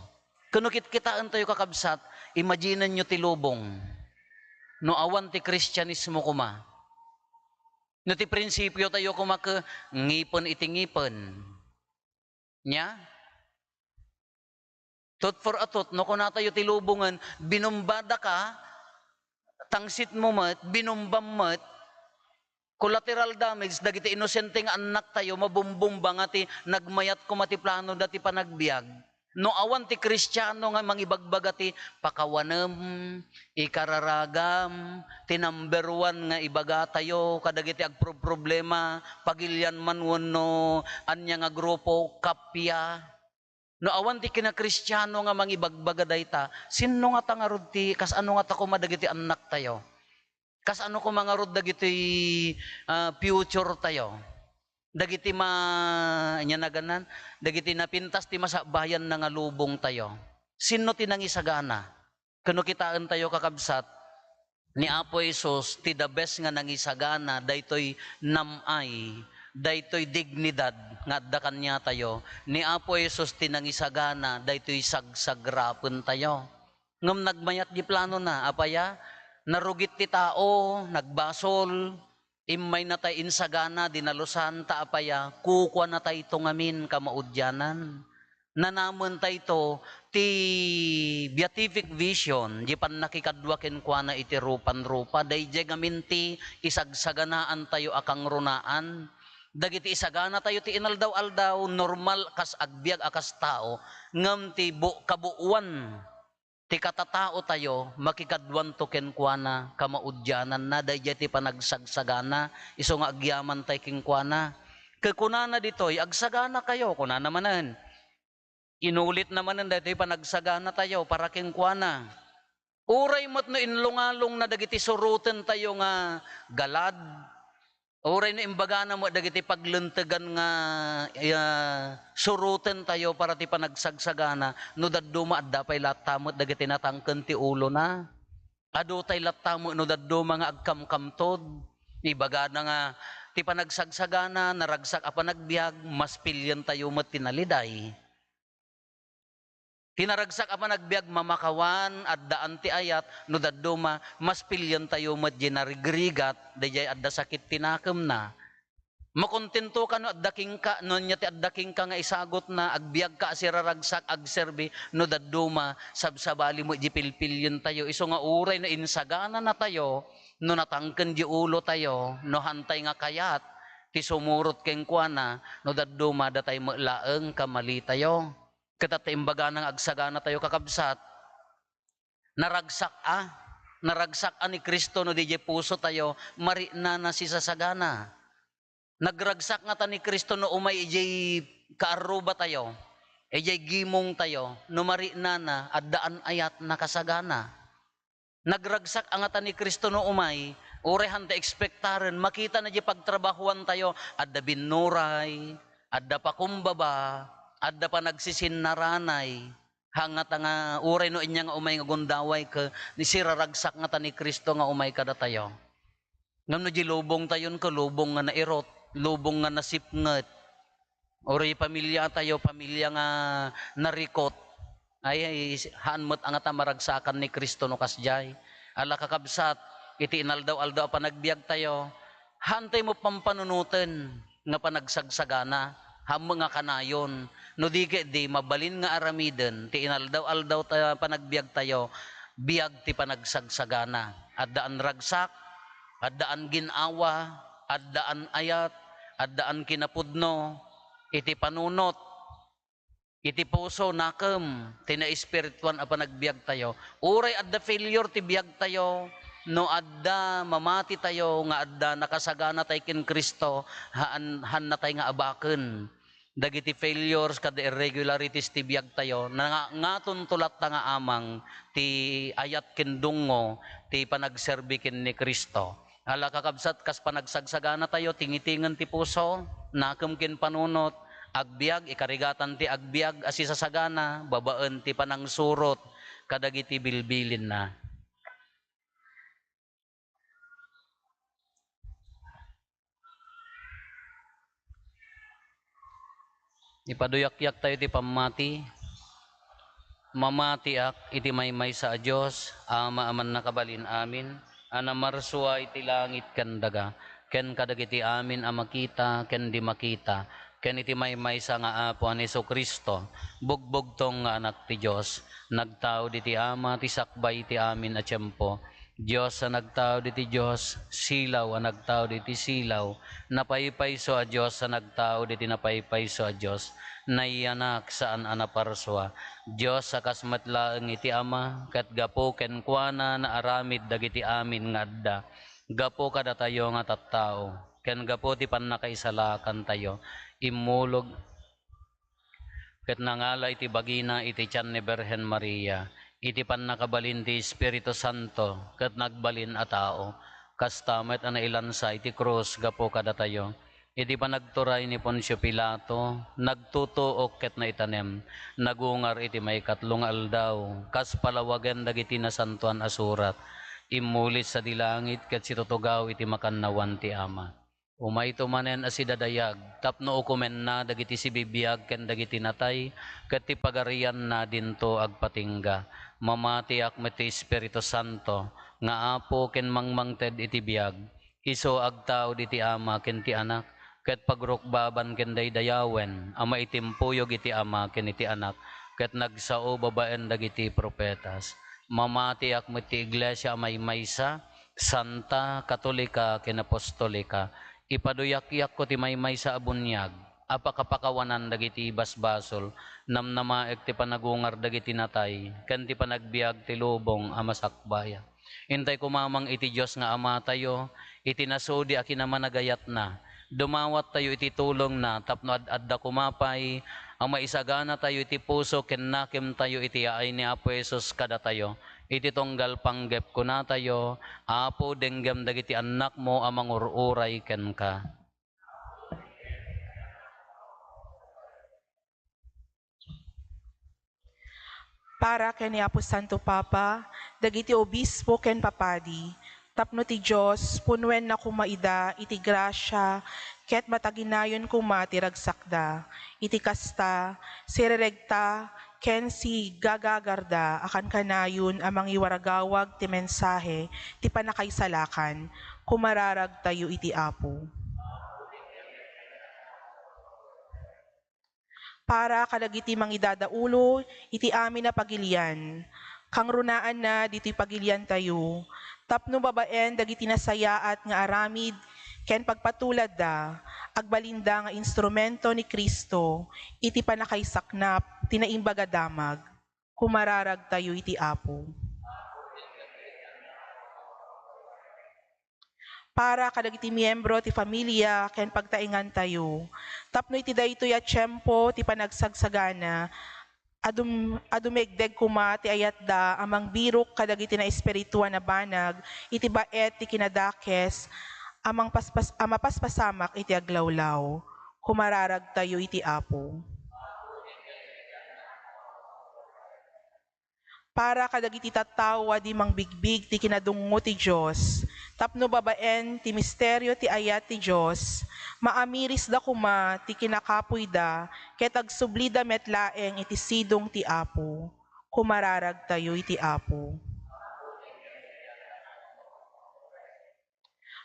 Kuno kitaan tayo kakabsat, imagine nyo ti lubong. No awan ti Kristyanismo kuma. No ti prinsipyo tayo kumaka, ngipon iti ngipon. Nya? Tot for atot, no kuna tayo ti lubungan, binumbada ka, tangsit mo mat, binumbam mat, collateral damage, dagiti inosente nga anak tayo, mabumbumba nga ti nagmayat ko mati plano dati panagbiag. No awan ti Kristiyano nga mangibagbag ti pakawanem, ikararagam, ti number one nga ibaga tayo, kadagiti agproblema, pagilyan man wano, anya nga grupo, kapya. No awan ti kina Kristiyano nga mangibagbaga dayta, sino nga tangarod ti, kas ano nga tako madagiti anak tayo? Kas ano ko mangarod dagiti future tayo? Dagiti nya naganan, dagiti napintas ti masabayan na nga lubong tayo. Sino ti nangisagana? Kano kitaan tayo kakabsat, ni Apo Isus, ti the best nga nangisagana, daytoy namay, daytoy dignidad, nga adda kanya tayo. Ni Apo Isus, ti nangisagana, daytoy sagsagrapen tayo. Ngam nagmayat di plano na, apaya, narugit ti tao, nagbasol, imay na tayo insagana, dinalusan, taapaya, kukwa na tayo tungamin, kamaudyanan. Nanaman tayo ito, ti beatific vision, di pan nakikadwakin kwa na iti rupan-rupa, day gamin ti isagsaganaan tayo akang runaan. Dagiti isagana tayo ti inaldaw-aldaw, normal kas agbiag akas tao, ngam ti kabuuan, ti katatao tayo, makikadwan to kenkwana, kamaudyanan na, day ti panagsagsagana, iso nga agyaman tayo kenkwana. Kakunana ditoy, agsagana kayo, kunana manan. Inulit naman ang dati panagsagana tayo para kenkwana. Uray mo't no inlungalong na dagiti suruten tayo nga galad. Uray no imbagana mo dagiti pagluntagan nga suruten tayo para ti panagsagana. No dadduma adda pay latamot dagiti natangken ti ulo na. Adu tay latamo no dadduma nga agkamkamtod. Ibagana nga ti panagsagsagana naragsak a panagbiag mas pilyan tayo met tinaliday. Tinaragsak apa nagbiag mamakawan at daan ti ayat no dadduma mas pilyan tayo madya narigrigat dayay adda sakit tinakam na. Makontento ka no addaking ka no nya ti addaking ka nga isagot na agbiag ka asiraragsak agserbi no dadduma sabsabali mo di pilpilyan tayo iso nga uray na insagana na tayo no natangken di ulo tayo no hantay nga kayat ti sumurot keng kuana no dadduma datay laeng kamali tayo. Katatimbaga ng agsagana tayo kakabsat, naragsak ni Kristo no DJ puso tayo, mari na si sasagana. Nagragsak nga ta ni Kristo no umay ijay kaaruba tayo, ijay gimong tayo, no mari na at daan ayat nakasagana. Nagragsak ang ata ni Kristo no umay, urehan ta ekspektaren, makita na di pagtrabahuan tayo, adda binuray, adda pakumbaba, adda pa nagsisinaranay, hangat nga uray no inya nga umay nga gundaway ka, ni siraragsak nga ta ni Kristo nga umay kada tayo. Ngam no di lubong tayon ka, lubong nga nairot, lubong nga nasipnget. Uray pamilya tayo, pamilya nga narikot, ay haanmot ang ata maragsakan ni Kristo no kasjay. Ala kakabsat, iti inaldaw-aldaw pa nagbiag tayo, hantay mo pampanunutin nga panagsagsagana, hamang nga kanayon, no di mabalin nga aramiden, ti inaldaw-aldaw tayo panagbiag tayo, biag ti panagsagsagana. At daan ragsak, at daan ginawa, at daan ayat, at daan kinapudno, iti panunot, iti puso nakam, tina-espirituan a panagbiag tayo. Uray adda failure ti biag tayo, no adda mamati tayo nga adda nakasagana tayo kin Kristo han na tayo nga abaken dagiti failures kada irregularities ti biag tayo nga tuntulat ta nga amang ti ayat ken dungo ti panagserbi ken ni Kristo. Ala kakabsat kas panagsagsagana tayo tingitingan ti puso nakem ken panunot agbiag ikarigatan ti agbiag asi sasagana babaen ti panangsurot kadagiti bilbilin na. Ipaduyak-yak tayo ti pamati. Mamatiak iti maymay sa Diyos, ama aman nakabalin amin. Anamarsua iti langit ken daga. Ken kadagiti amin a makita, ken di makita. Ken iti maymay sa nga apo ni Kristo. Bugbog tong nga anak ti Diyos. Nagtao diti ama ti sakbay ti amin a tiyempo. Diyos sa nagtao diti Diyos, silaw a nagtao diti silaw, napaypayso a Diyos sa nagtao diti napaypayso a Diyos, naiyanak saan anaparswa, Diyos sa kasmatlaeng iti ama, kat gapo ken kuana na aramid dagiti amin nga adda, gapo kada tayo nga tattao, ken gapo ti pannakaisalakan tayo, imulog, ket nangala iti bagina iti tiyan ni Berhen Maria, iti pannakabalin ti Espiritu Santo, ket nagbalin a tao, kastamet ana ilansa iti krus gapo kada tayo, Iti pa nagturay ni Poncio Pilato, nagtutuok ket na itanem, nagungar iti may katlong aldaw, kas palawagan dagiti nasantuan asurat, imulit sa dilangit ket situtugaw iti makannawan ti Ama. Umay tumanen asidadayag, tapno ukumen na dagiti sibibiyag ken dagiti natay, ket ti pagarian na dinto agpatingga. Mamatiak met ti Espiritu Santo, nga apo ken mangmangted iti biyag, iso agtao iti Ama ken ti Anak, ket pagrukbaban ken daydayawen, ama itimpuyog iti Ama ken iti Anak, ket nagsao babaen dagiti propetas. Mamatiak met ti Iglesia amay maysa, Santa, Katolika, ken Apostolika, ipaduyak-yak ko ti maymay sa abunyag, apakapakawanan dagiti basbasol, namnamaek ti panagungar dagiti natay, ken ti panagbiag ti lubong a masakbaya. Intay kumamang iti Dios nga Ama tayo, iti nasudi a kinamanagayat na, dumawat tayo iti tulong na, tapno adda kumapay, ang maisagana tayo iti puso, ken nakem tayo iti yaay ni Apo Jesus kada tayo, iti tunggal panggep ko na tayo, Apo denggam dagiti anak mo amang ururay ken ka. Para ken ni Apo Santo Papa, dagiti obispo ken papadi, tapno ti Dios punwen na kumaida iti grasya ket mataginayon kuma ti ragsakda, iti kasta, sireregta, ken si gagagarda akan kanayon amang iwaragawag ti mensahe ti panakaisalakan, kumararag tayo iti Apo. Para kadagiti mangidadaulo, iti amin na pagilian. Kang runaan na dito'y pagilian tayo, tapno babaen dagiti nasayaat nga aramid, ken pagpatulad da, agbalinda nga instrumento ni Kristo, iti panakaisaknap, tinaimbaga damag, kumararag tayo iti Apo. Para kadagiti miyembro ti familia ken pagtaingan tayo, tapno iti daytoy a tiyempo ti panagsagsagana, adumegdeg kuma ti ayatda amang birok kadagiti na espirituan na banag, iti baet ti kinadakes, amang mapaspasamak iti aglawlaw, kumararag tayo iti Apo. Para kadagiti tattawa di mangbigbig ti kinadungo ti Dios, tapno babaen ti misteryo ti ayat ti Dios, maamiris da kuma ti kinakapoy da, ket agsublida metlaeng iti sidong ti Apo, kumararag tayo iti Apo.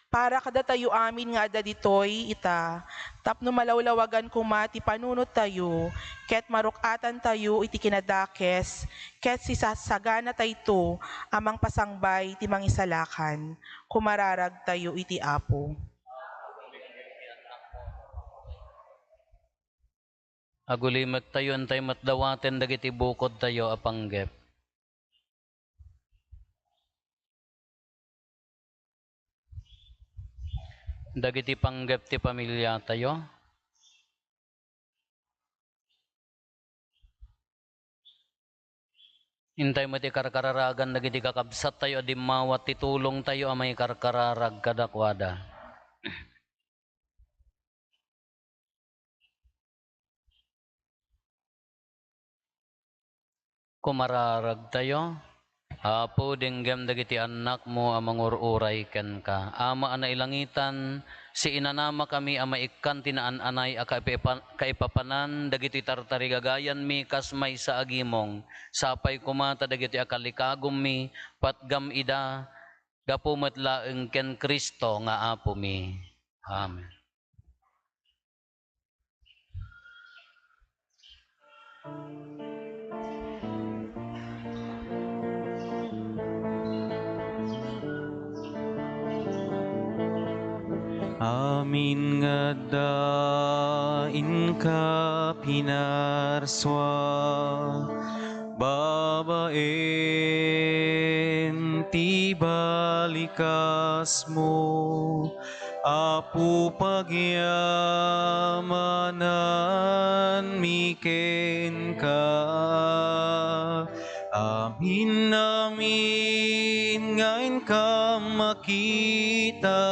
Para kada tayo amin nga adda ditoy ita, tapno malawlawagan kuma ti panunot tayo, ket marukatan tayo iti kinadakes, ket sisasagana tayto amang pasangbay ti mangisalakan, kumararag tayo iti Apo. Agulimek tayo antay matdawaten dagiti bukod tayo apanggep. Dagiti panggep ti pamilya tayo. Intay mo ti karkararagan dagiti kakabsat tayo adimawat ti tulong tayo amay karkararag kadakwada. Kumararag tayo. Apo denggam dagiti anak mo amang ururay ken ka. Ama ana ilangitan, si inanama kami ama ikkan tinaan-anay a kaipapanan dagiti tartarigagayan mi kas may sa agimong. Sapay kumata dagiti akalikagom mi patgam ida gapumet laeng ken Kristo nga apo mi. Amen. Amin nga dain ka pinarswa, babaen ti balikas mo, Apo pagyamanan miken ka. Amin amin ngayon ka makita,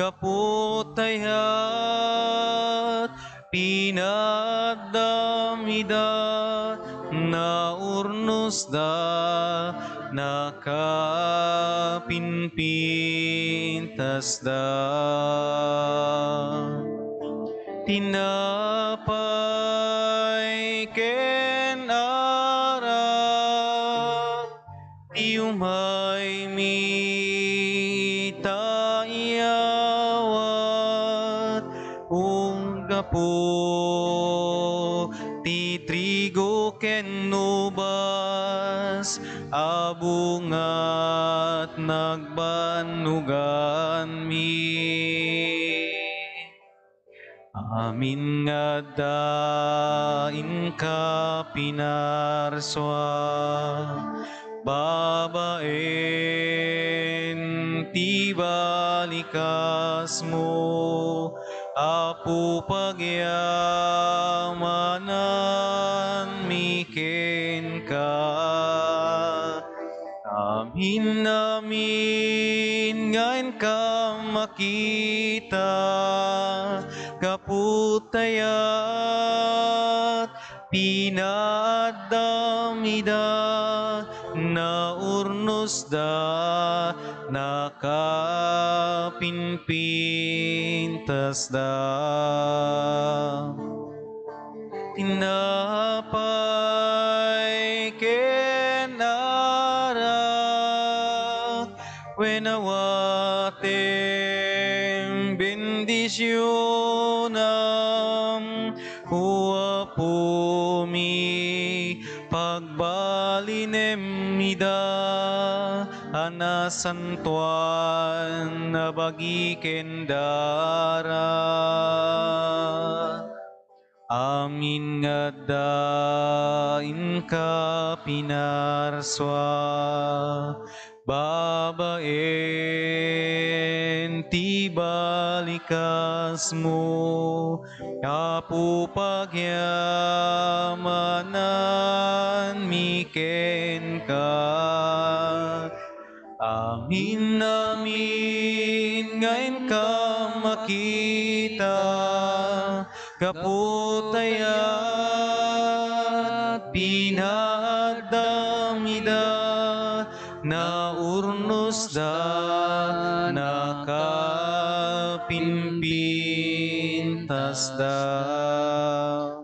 kaputayat pinadamida na urnos da nakapinpintas da tinapay ken arap ti umay mitayawat unggapo ti trigo ken nubas abungat nagbanugan mi. Amin nga dain ka pinarswa, babaen ti balikas mo, apo pagyamanan miken ka. Amin namin ngayon ka makita, kaputayat pinadamida na urnos da nakapinpintas da tinapay ken arak wenawatem bendisyonam huwapo mi pagbalinem mida anasantuan na bagiken darat. Amin nga dain ka pinarswa, babaen ti balikas mo, apo pagyamanan miken ka. Amin namin ngayon ka makita, kaputayat pinadamida na urnos da nakapinpintas da.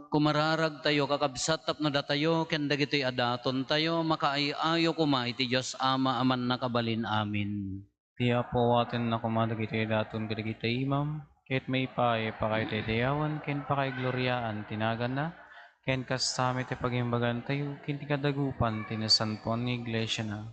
Kumararag tayo, kakabsat tapno da tayo, ken dagitoy adaton tayo, makaayayo kuma iti Diyos Ama aman nakabalin. Amin. Ti apo atin na kumadagiti daton kadagiti imam, ket may pae pakay titiyawan, ken pakay gloryaan tinagan na, ken kastami ti pagimbagan tayo, ken ti kadagupan tinasanpuan ng iglesia na.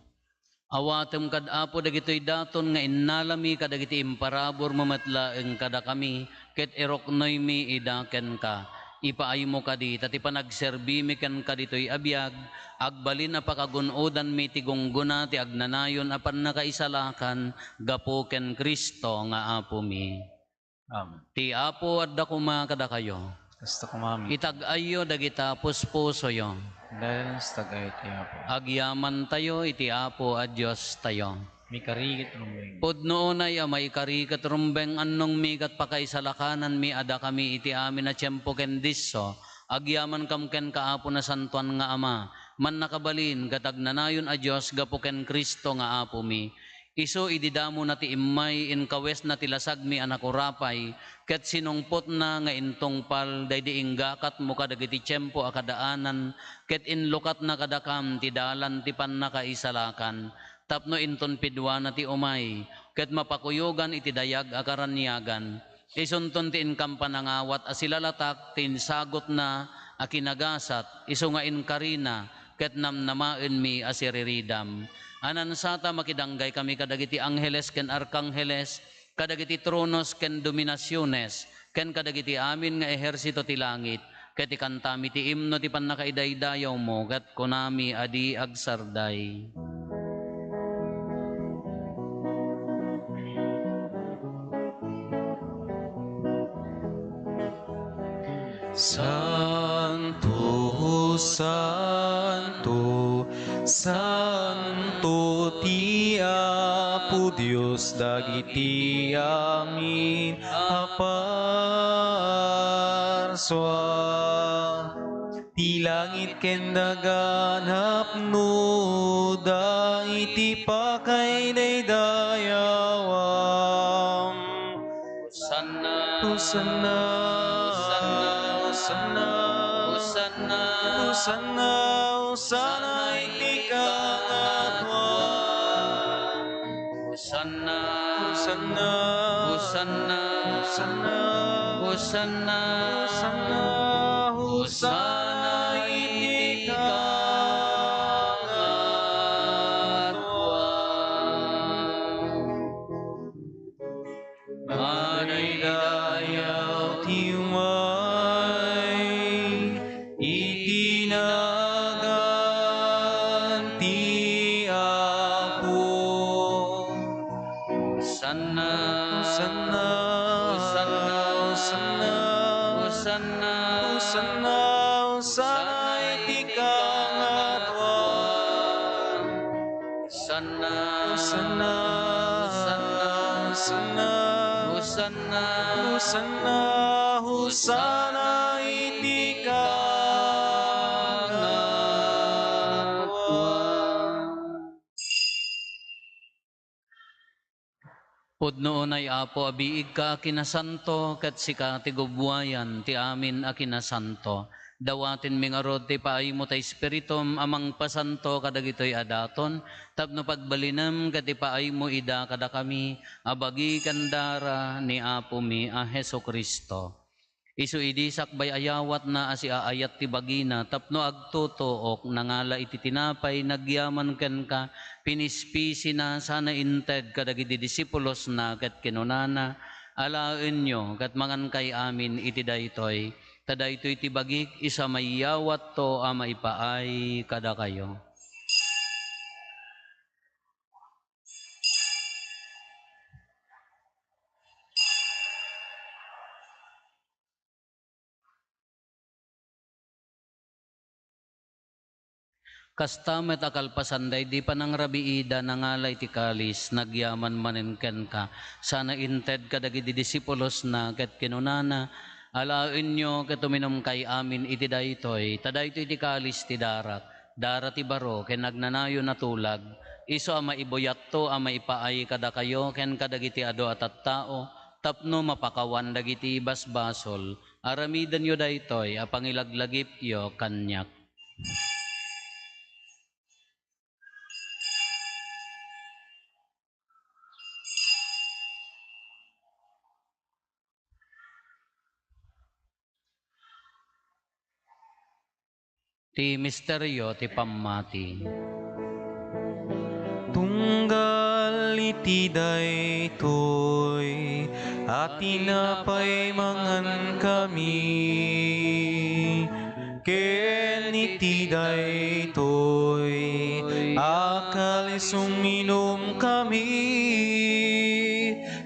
Awatem kad apo dagitoy daton nga innalami kadagiti imparabor mamatlaeng kada kami, ket eroknoy mi idaken ka. Ipaay mo kadi, tati panagserbi mi ken kaditoy abiyag, agbalin a pakagunodan mi ti gungguna ti agnanayon apan nakaisalakan, gapo ken Kristo nga apo mi. Amen. Ti apo adda kuma kada kayo. Kasta kumami, Itag-ayo dagita puspuso yo. dahil sa tagay ti apo. Agyaman tayo iti apo a Diyos tayo. May karigit rumbeng. Pudno na ya may karikat rumbeng annong mikat pakaisalakanan mi ada kami iti amin na tiyempo ken disso. Agyaman kam ken kaapo na santuan nga ama. Man nakabalin katagnanayon a Diyos gapo ken Kristo nga apo mi. Iso ididamo na ti immay inkawes na tilasag mi anakurapay. Ket sinungpot na nga intungpal daydi inggakat mo kadagiti tiyempo akadaanan. Ket inlukat na kadakam ti dalan ti pannakaisalakan. Tapno inton pidwa na ti umay, ket mapakuyogan iti dayag akaranyagan. Isunton ti inkam panangawat asilalatak tin sagot na akinagasat, iso nga inkarina, ket namnamaen mi asiriridam. Anansata makidanggay kami kadagiti angheles ken arkangheles, kadagiti tronos ken dominasyones, ken kadagiti amin nga ehersito ti langit, ket ikantami ti imno ti pannakaidaydayaw mo, ket kunami adi agsarday. Santo, Santo, Santo ti Apo apo Dios dagiti amin aparswa. Ti langit ken dagan hapno iti pakay daydayawam. Hosanna, Hosanna, Hosanna, Hosanna, Hosanna, Hosanna iti kangatwan. Hosanna, Hosanna, Hosanna, Hosanna, Hosanna, Hosanna, Hosanna iti kangatwan. Manaydayaw ti umay, itinagan ti Apo. Hosanna, Hosanna, Hosanna, Hosanna, Hosanna, Hosanna, Hosanna iti kangatwan. Hosanna, Hosanna, Hosanna, Hosanna, Hosanna, Hosanna iti kangatwan. Pudno ay Apo, abiig ka kinasanto, kat sika ti gubwayan, ti amin a kinasanto. Dawatin mingarod ti paay mo ta Espiritum, amang pasanto kadagitoy adaton, tapno pagbalinam kat ti paay mo ida kada kami, abagi kandara ni Apo mi a Heso Kristo. Isu idi sakbay ayawat na asi aayat ti bagina, tapno agtutuok nangala iti tinapay, nagyaman ken ka, pinispisi na sana inted kadagiti disipulos na ket kinunana, alaen nyo kat mangan kay amin iti daytoy, tadaytoy ti bagik isa mayawat to a maipaay kada kayo. Kasta met akalpasanday di pa nang rabiida nangalay ti kalis, nagyaman manenken ka, sana inted kadagiti disipulos na ket kinunana, alaen nyo ket uminom kay amin iti daytoy, tadaytoy ti kalis ti darak, dara ti baro ken nagnanayo na tulag, iso a maibuyat to a maipaay kada kayo ken kadagiti ado at tao, tapno mapakawan dagiti basbasol, aramidan yo daytoy a pangilaglagip yo kanyak. Ti misteryo ti pammati. Tunggal iti daytoy, at tinapay mangan kami. Ken iti daytoy, akalis uminom kami.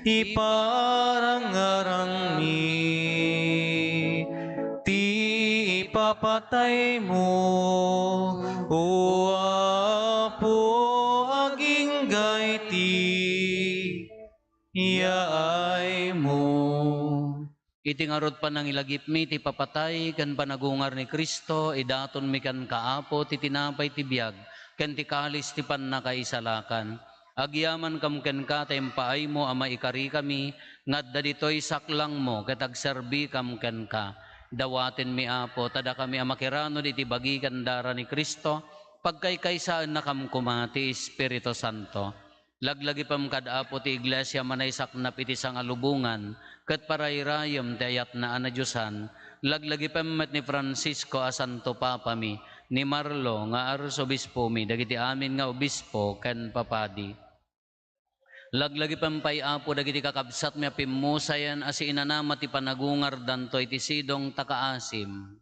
Iparangarang mi, ti ipapatay mo, o Apo, aging ti yaay mo. Iti ngarod pa nang ilagip mi ti papatay ken panagungar ni Kristo, idaton mi kan kaapo ti tinapay ti biag ken ti kalis ti pannakaisalakan. Agyaman kam ken ka paay mo ama ikari kami, ngadda ditoy saklang mo ket agserbi kam ken ka. Dawaten mi Apo, tada kami amakirano iti bagi kandara ni Kristo, pagkaykaysaan na kam kumati Espiritu Santo. Laglagi pam kadaapo ti iglesia manay saknap iti sangalubungan, ket parayrayom ti ayat na anadyosan, laglagi pam met ni Francisco a Santo Papa mi, ni Marlo nga arsobispo mi, dagiti amin nga obispo ken papadi. Laglagi pampay Apo dagiti kakabsat mi pimusayan asi inanama ti panagungar danto iti sidong takaasim.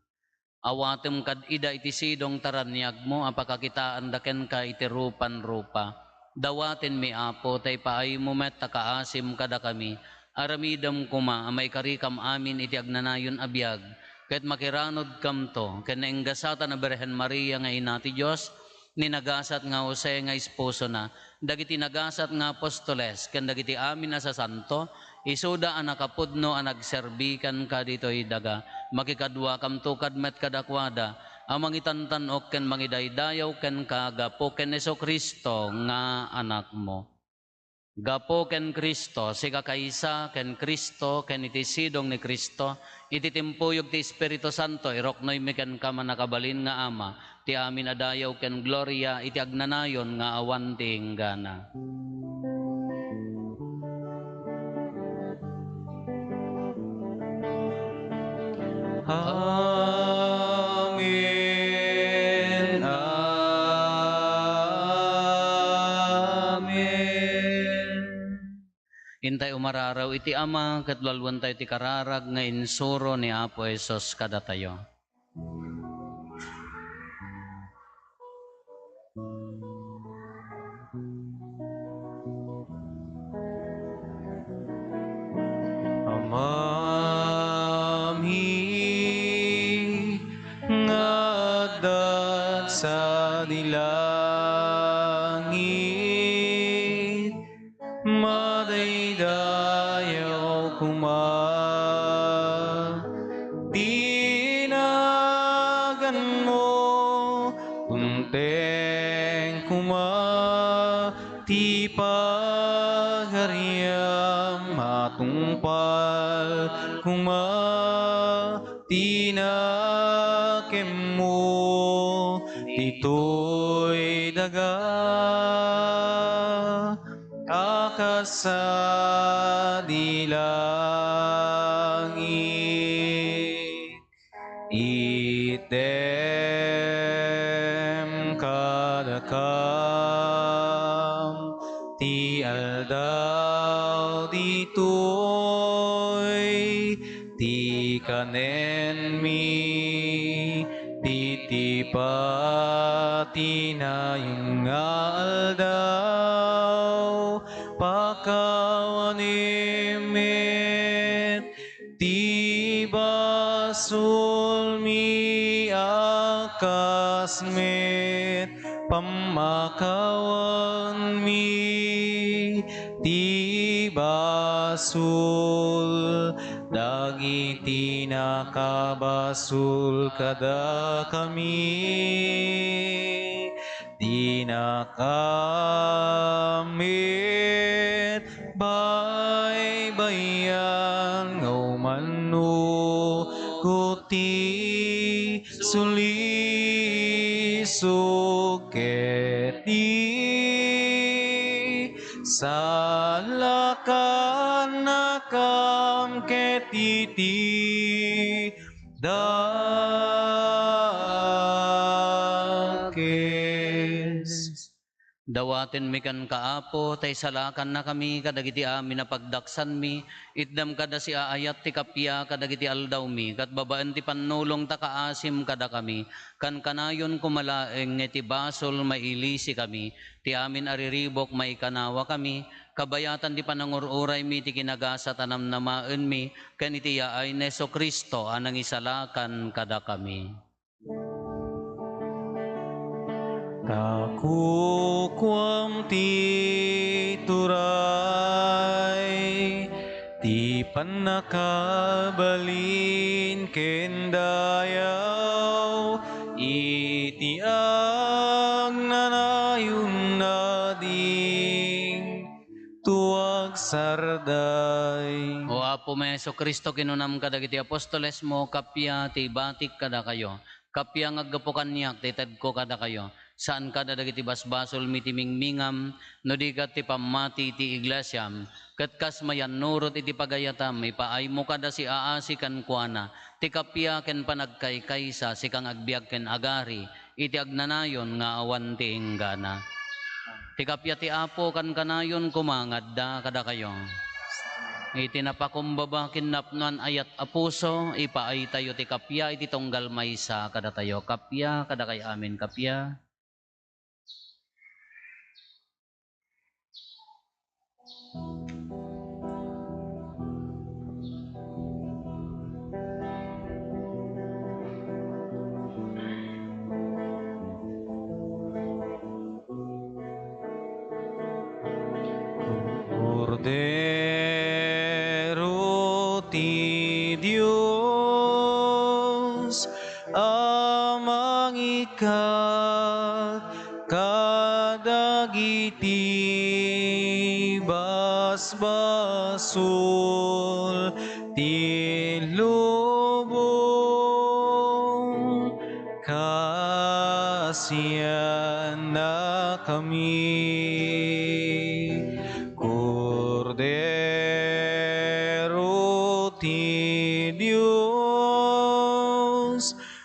Awatem kad ida iti sidong taranyag mo apakakitaan daken ka iti rupan-rupa. Dawaten mi Apo tay paay mo met takaasim kada kami. Aramidam kuma amay karikam amin iti agnanayon abiyag. Ket makiranod kam to ken naenggasatan na Birhen Maria nga ina ti Dios, Ninagasat nga Jose nga esposo na, dagiti nagasat nga apostoles, ken dagiti amin na sa santo, isuda ang nakapudno ang nagserbikan ka dito'y daga, makikadwa kam tukad met kadakwada, ang mangitantanok ken mangidaydayaw ken kagapo ken Hesus Kristo nga anak mo. Gapo ken Kristo, siga kaysa ken Kristo, ken iti sidong ni Kristo, iti timpuyog ti Espiritu Santo, iroknoy mi ken ka manakabalin nga Ama, ti amin adayaw ken gloria, iti agnanayon nga awan ti inggana. Amen. Amen. Intay umararaw iti Ama, katlalwan tayo ti kararag nga insuro ni Apo Hesus kada tayo. Amami ngadat sa dilangit, madaydayaw kuma, tinagan mo, unteng kuma, ti pagariam matungpal kuma, tinakem mo, tito'y daga, akasa dilangit, item kadakam, ti aldaw ditoy, ti kanen mi, titipati na yung aldaw, pakawanimit, ti basul mi akasmit, pamakawan mi, ti basul, dagiti nakabasul kada kami, di nakamit, baybayan ngumano, kuti sulisog keti, salakan nakam ketiti, dakes. Dawaten mi kan kaapo, tay salakan na kami, kadagiti amin na pagdaksan mi, itdam kada si aayat ti kapya, kadagiti aldaw mi, kat babaan ti panulong ta kaasim kada kami, kan kanayon kumalaeng ti basol mailisi kami, ti amin ariribok may kanawa kami, kabayatan di panangururay mi, ti kinagasa tanam namaan mi, kan iti yaay na Hesus Kristo, anang isalakan kada kami. Takukwam ti turay, ti panakabalin kendayaw, iti agnanayon na ding tuwag sarday. O Apo may Hesus Kristo, kinunam kadagiti apostoles mo, kapya ti batik kada kayo, kapya ngaggapukan niyak, titad ko kada kayo, saan kada dagiti basbasol mitimingmingam, no di kat ti pamati ti iglesyam, kat kas mayan nurot iti pagayatam, ipaay mo kada si aasi kan kuana, ti kapya ken panagkaykaysa, si kang agbiag ken agari, iti agnanayon nga awan ti inggana. Ti kapya ti Apo kan kanayon kumangadda kada kayo. Iti napakumbaba kinapnan ayat apuso, ipaay tayo ti kapya, iti tunggal maysa kada tayo. Kapya, kada kay amin kapya. Kordero ti Diyos, amang ikat kadagiti basbasul ti lubong, kasiyan na kami. Kordero ti Diyos,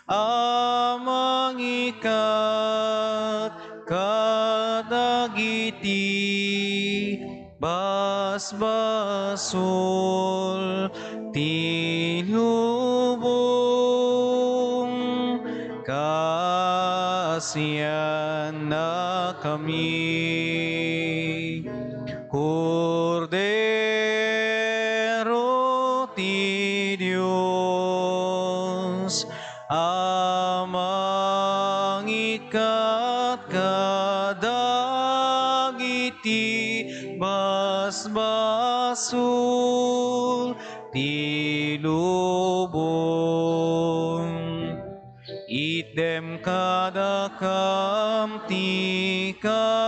amang ikat kadagiti basbasul ti lubong, kasiyan na kami. Kordero ti Diyos, amang ikat kadagiti basbasul ti lubong, item kadakam ti kapya.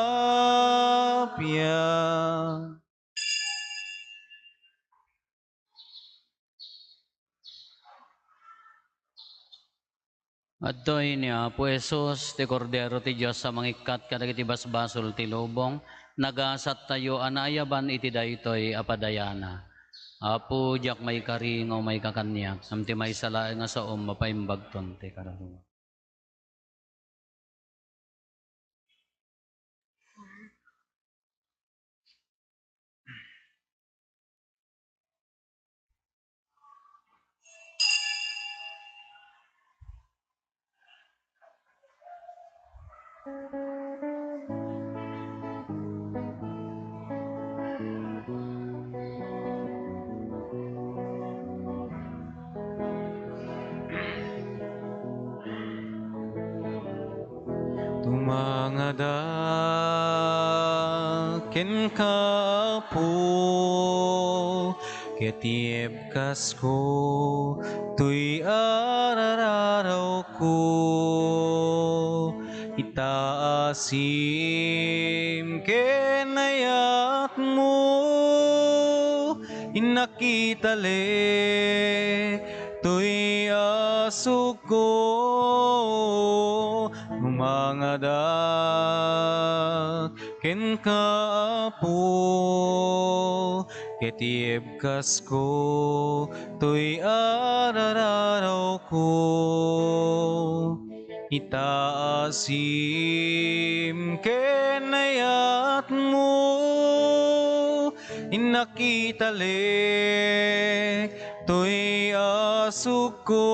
Adtoy ni Apo Jesus, ti Kordero ti Diyos sa mangikat kadagiti basbasol ti lubong, nagasat tayo anayaban iti daytoy apadayana. Apo diak may karingo may kakanyak, samti may salae nga sa mapaimbagton ti kararungan. Tumangadaken ka po, ketiyeb kasko, tuy arararaw ko, itaasim kenayat mo, inakitale, tuy asuk ko, Gumangadak ken ka po, ketiyeb kasko, tuy arararaw ko, itaasim kenayat mo, inakitale, tuy asuk ko,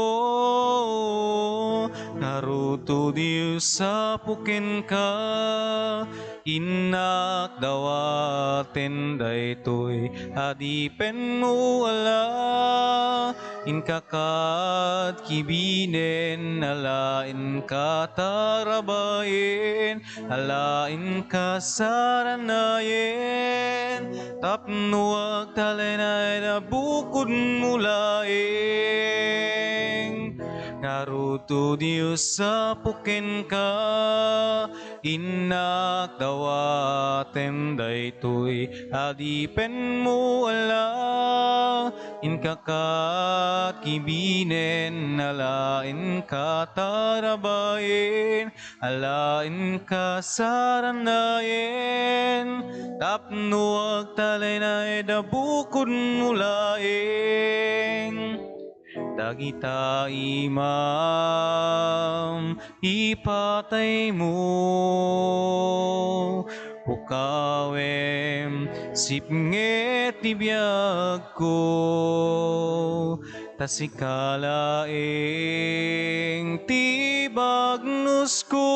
naruto Diyos sa puken ka, inak dawaten daytoy adipen mo ala, inkakad kibinen alain katarabayen, alain kasaranayen, tapno agtalenay na bukod mulaeng. Naruto Diyos sa puken ka, inak dawaten daytoy adipen mo ala, inkakat kibinen alain katarabayen, alain kasaranayen, tapno agtalenay da bukod mulaeng. Dagita imam ipatay mo, ukawem sipnget tibiyag ko, tasikalaeng tibagnos ko,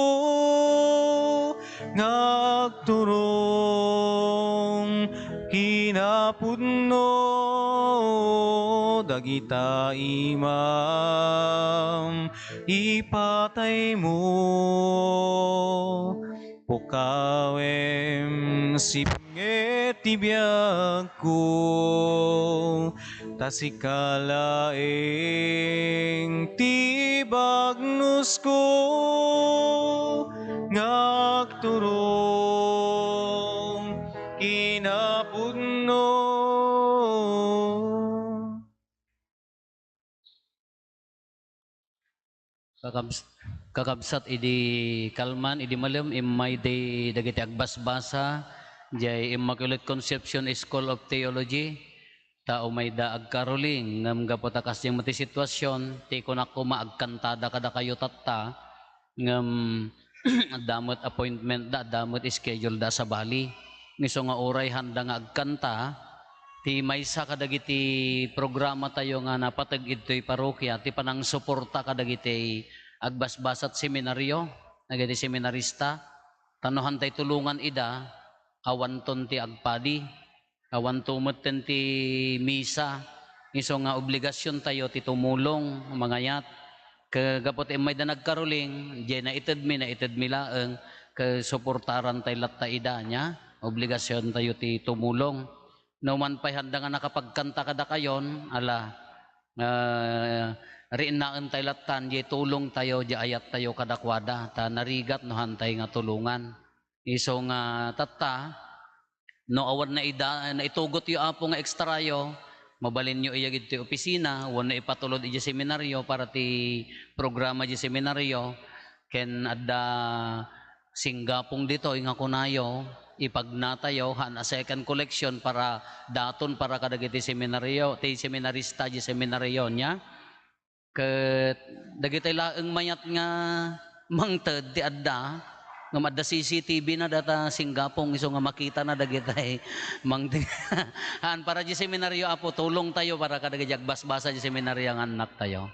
ngagturong kinapudno, dagita imam ipatay mo, pukawem sipnget ti biyag ko, tasikalaeng ti bagnos ko, ngagturong kinapudno. Kakabsat idi kalman idi malam imay day dagiti agbasbasa jay Immaculate Conception School of Theology tao may da agkaroling ngam gapotakas yung mati sitwasyon ti kunako maagkantada kada kayo tatta ngam damot appointment da damot schedule da sa Bali niso nga oray handa nga agkanta ti maysa kadagiti programa tayo nga napatag ito'y parokya ti panang suporta kadagiti agbasbasat seminaryo nagiti seminarista tanuhan tay tulungan ida awanton ti agpadi awan tumeten ti misa iso nga obligasyon tayo ti tumulong mangayat kagapot imay da nagkaruling jay na ited mi laeng ke suportaran tay latta ida nya obligasyon tayo ti tumulong no man pa'y handa nga nakapagkanta kada kayon, ala, riin na tayo latan, di tulong tayo, di ayat tayo kadakwada, ta narigat no hantay nga tulungan. Iso nga tata, no awan na itugot yung apo nga ekstrayo, mabalin nyo iyagid ti opisina, wan na ipatulod iji seminaryo para ti programa iji seminaryo, ken adda singgapong dito, nga kunayo, ipagnatayo han a second collection para daton para kadagiti seminaryo ti seminarista di seminaryo nya ket dagiti laeng mayat nga mangted ti adda nga madda CCTV na data singgapong iso nga makita na dagiti mangted han para di seminaryo apo tulong tayo para kadagiti agbasbasa di seminaryo nga anak tayo.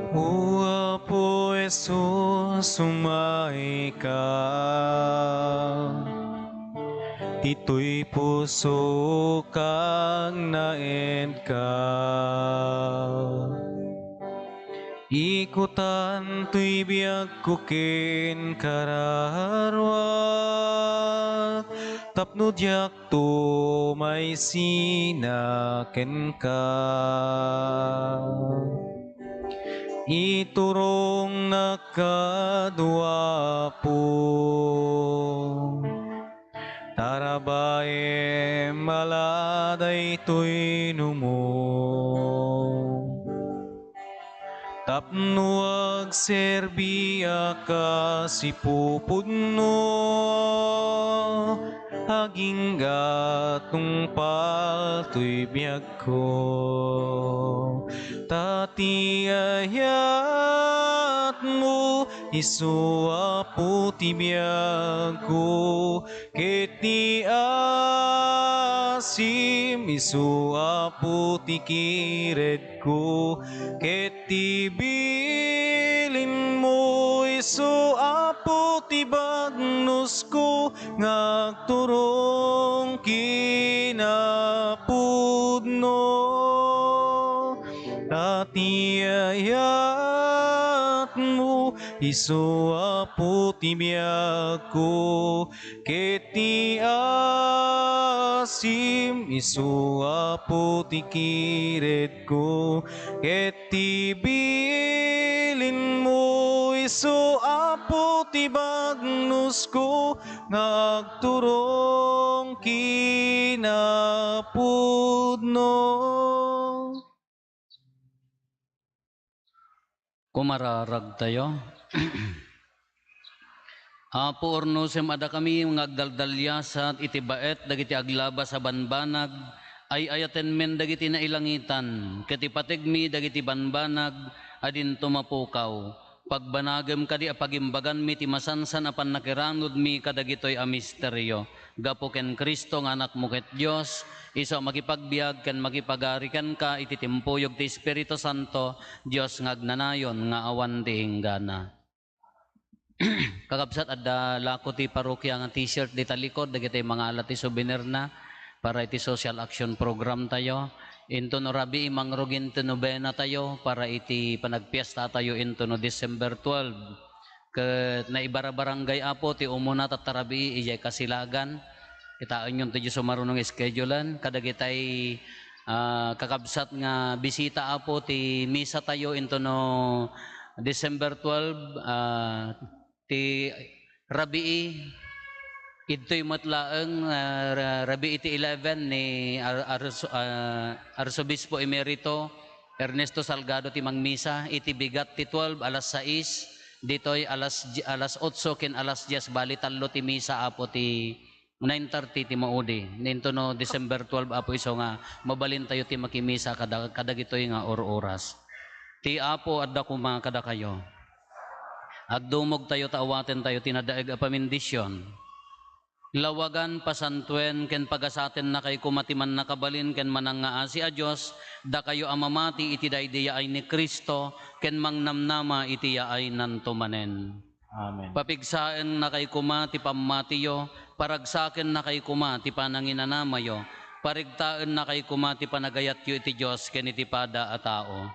O Apo Jesus, sumay ka, ito'y puso kang naend ka. Ikutan to'y biyag kukin kararwat, tapno diyak to may sinaken ka. Iturong nakadwa po, tarabae maladay to'y numo. Tapno agserbiya ka si pupudno, aging gatong pato'y biyag ko. Tati ayat mo, isu apo ti biyag ko, keti asim, isu apo ti kired ko, keti bilin mo, isu apo ti bagnos ko, ngagturong kinapudno. Tati ayat mo, isu apo ti biyag ko, keti asim, isu apo ti kired ko, keti bilin mo, isu apo ti bagnos ko, ngagturong kinapudno. Kumararag tayo. Apo ornosem ada kami ngagdaldalyasat iti baet dagiti aglaba sa banbanag ay ayaten men dagiti nailangitan ket ipategmi dagiti banbanag adin tumapukaw pagbanagem kadi apagimbagan mi ti masansan apan nakiranod mi kadagitoy a misteryo gapo ken Kristo nga anak mo ket Dios iso makipagbiag ken makipagarikan ka iti timpuyog ti Espiritu Santo Dios nga agnanayon nga awan ti hinggana. Kakabsat adda lako ti parokya nga t-shirt di talikod dagiti mga alat ti souvenir na para iti social action program tayo. Into no rabi imangrugin ti nobena tayo para iti panagpiesta tayo into no December 12. Ket na ibara-barangay apo ti umuna tatarabi ijay kasilagan. Kitaan yun tayo sumarunong schedulean kadagitay kakabsat nga bisita apo ti misa tayo into no December 12 ti rabii ito'y matlaeng rabii ti 11 ni Arsobispo Emerito Ernesto Salgado ti mangmisa iti bigat ti 12 alas 6 dito'y alas 8 ken alas 10 bali tallo ti misa apo ti 9:30 ti maudi ninto no December 12 apo iso nga mabalin tayo ti makimisa kadagitoy nga oras ti apo adda kuma kada kayo agdumog tayo taawaten tayo tinadaeg a pamindisyon. Lawagan pasantuen ken pagasaten na kay kumatiman nakabalin ken manangaasi a Dios da kayo amamati iti daydiya ay ni Kristo ken mangnamnama iti yaay nanto manen. Amen. Papigsaen na kay kuma ti pammatiyo, paragsaken na kay kuma ti pananginanamayo, parigtaen na kay kuma ti panagayatyo iti Dios ken iti pada a tao.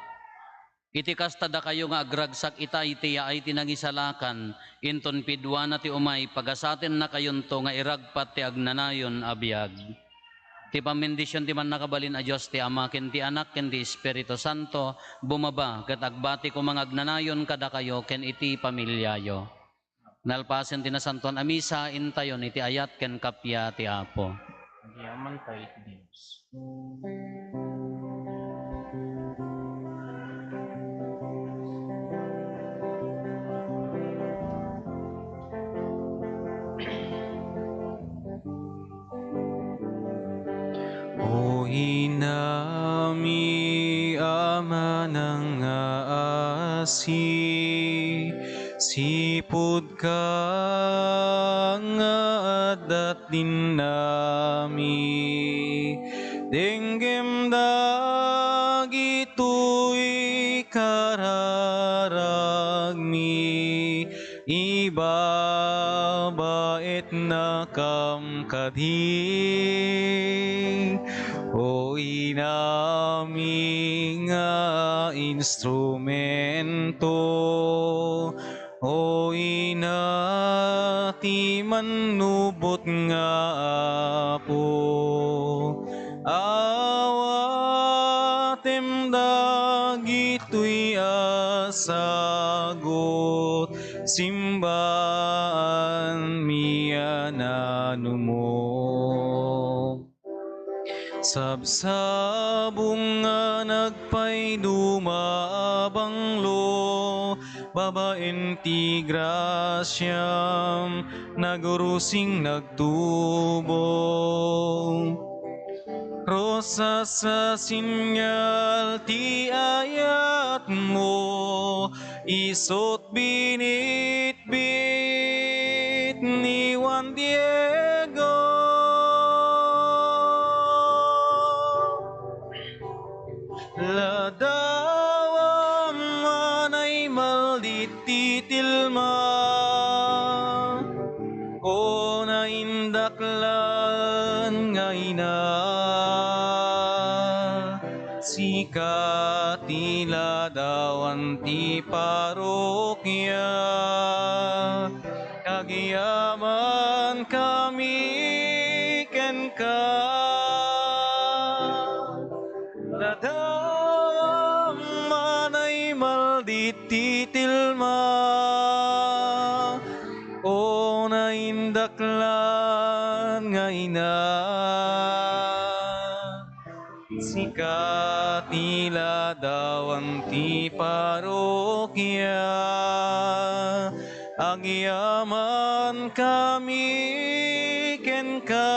Iti kastada kayo nga agragsak itay ti yaay tinangisalakan, inton pidwa na ti umay, pagasaten na kayon to nga iragpat ti agnanayon abiyag. Ti pamindisyon ti man nakabalin a Diyos ti Ama ken ti Anak ken ti Espiritu Santo, bumaba ket agbati ko mga agnanayon kada kayo ken iti pamilyayo. Nalpasen ti nasantuan a misa, intayon iti ayat ken kapya ti Apo. Yaman tayo iti Diyos. O inami ama ng asi, sipud ka nga adat din nami, denggem dagitoy kararagmi, ibabait na kam kadhi. O inami nga instrumento, o inati manubot nga apo, awatem dagitoy asagot, simbaan miyanano sabsabong nga nagpay dumabanglo, babaen ti grasyam, nagurusing nagtubo. Rosas sa sinyal ti ayat mo, isot binitbit ni Juan Diego. Ladawam manay maldititilma, o naindaklan nga ina, sikati ladawan ti parokya, kagiyaman kami ken ka. Ladam manay maldititilma, o naindaklan nga ina, sikati ladawan ti parokya, agyaman kami ken ka.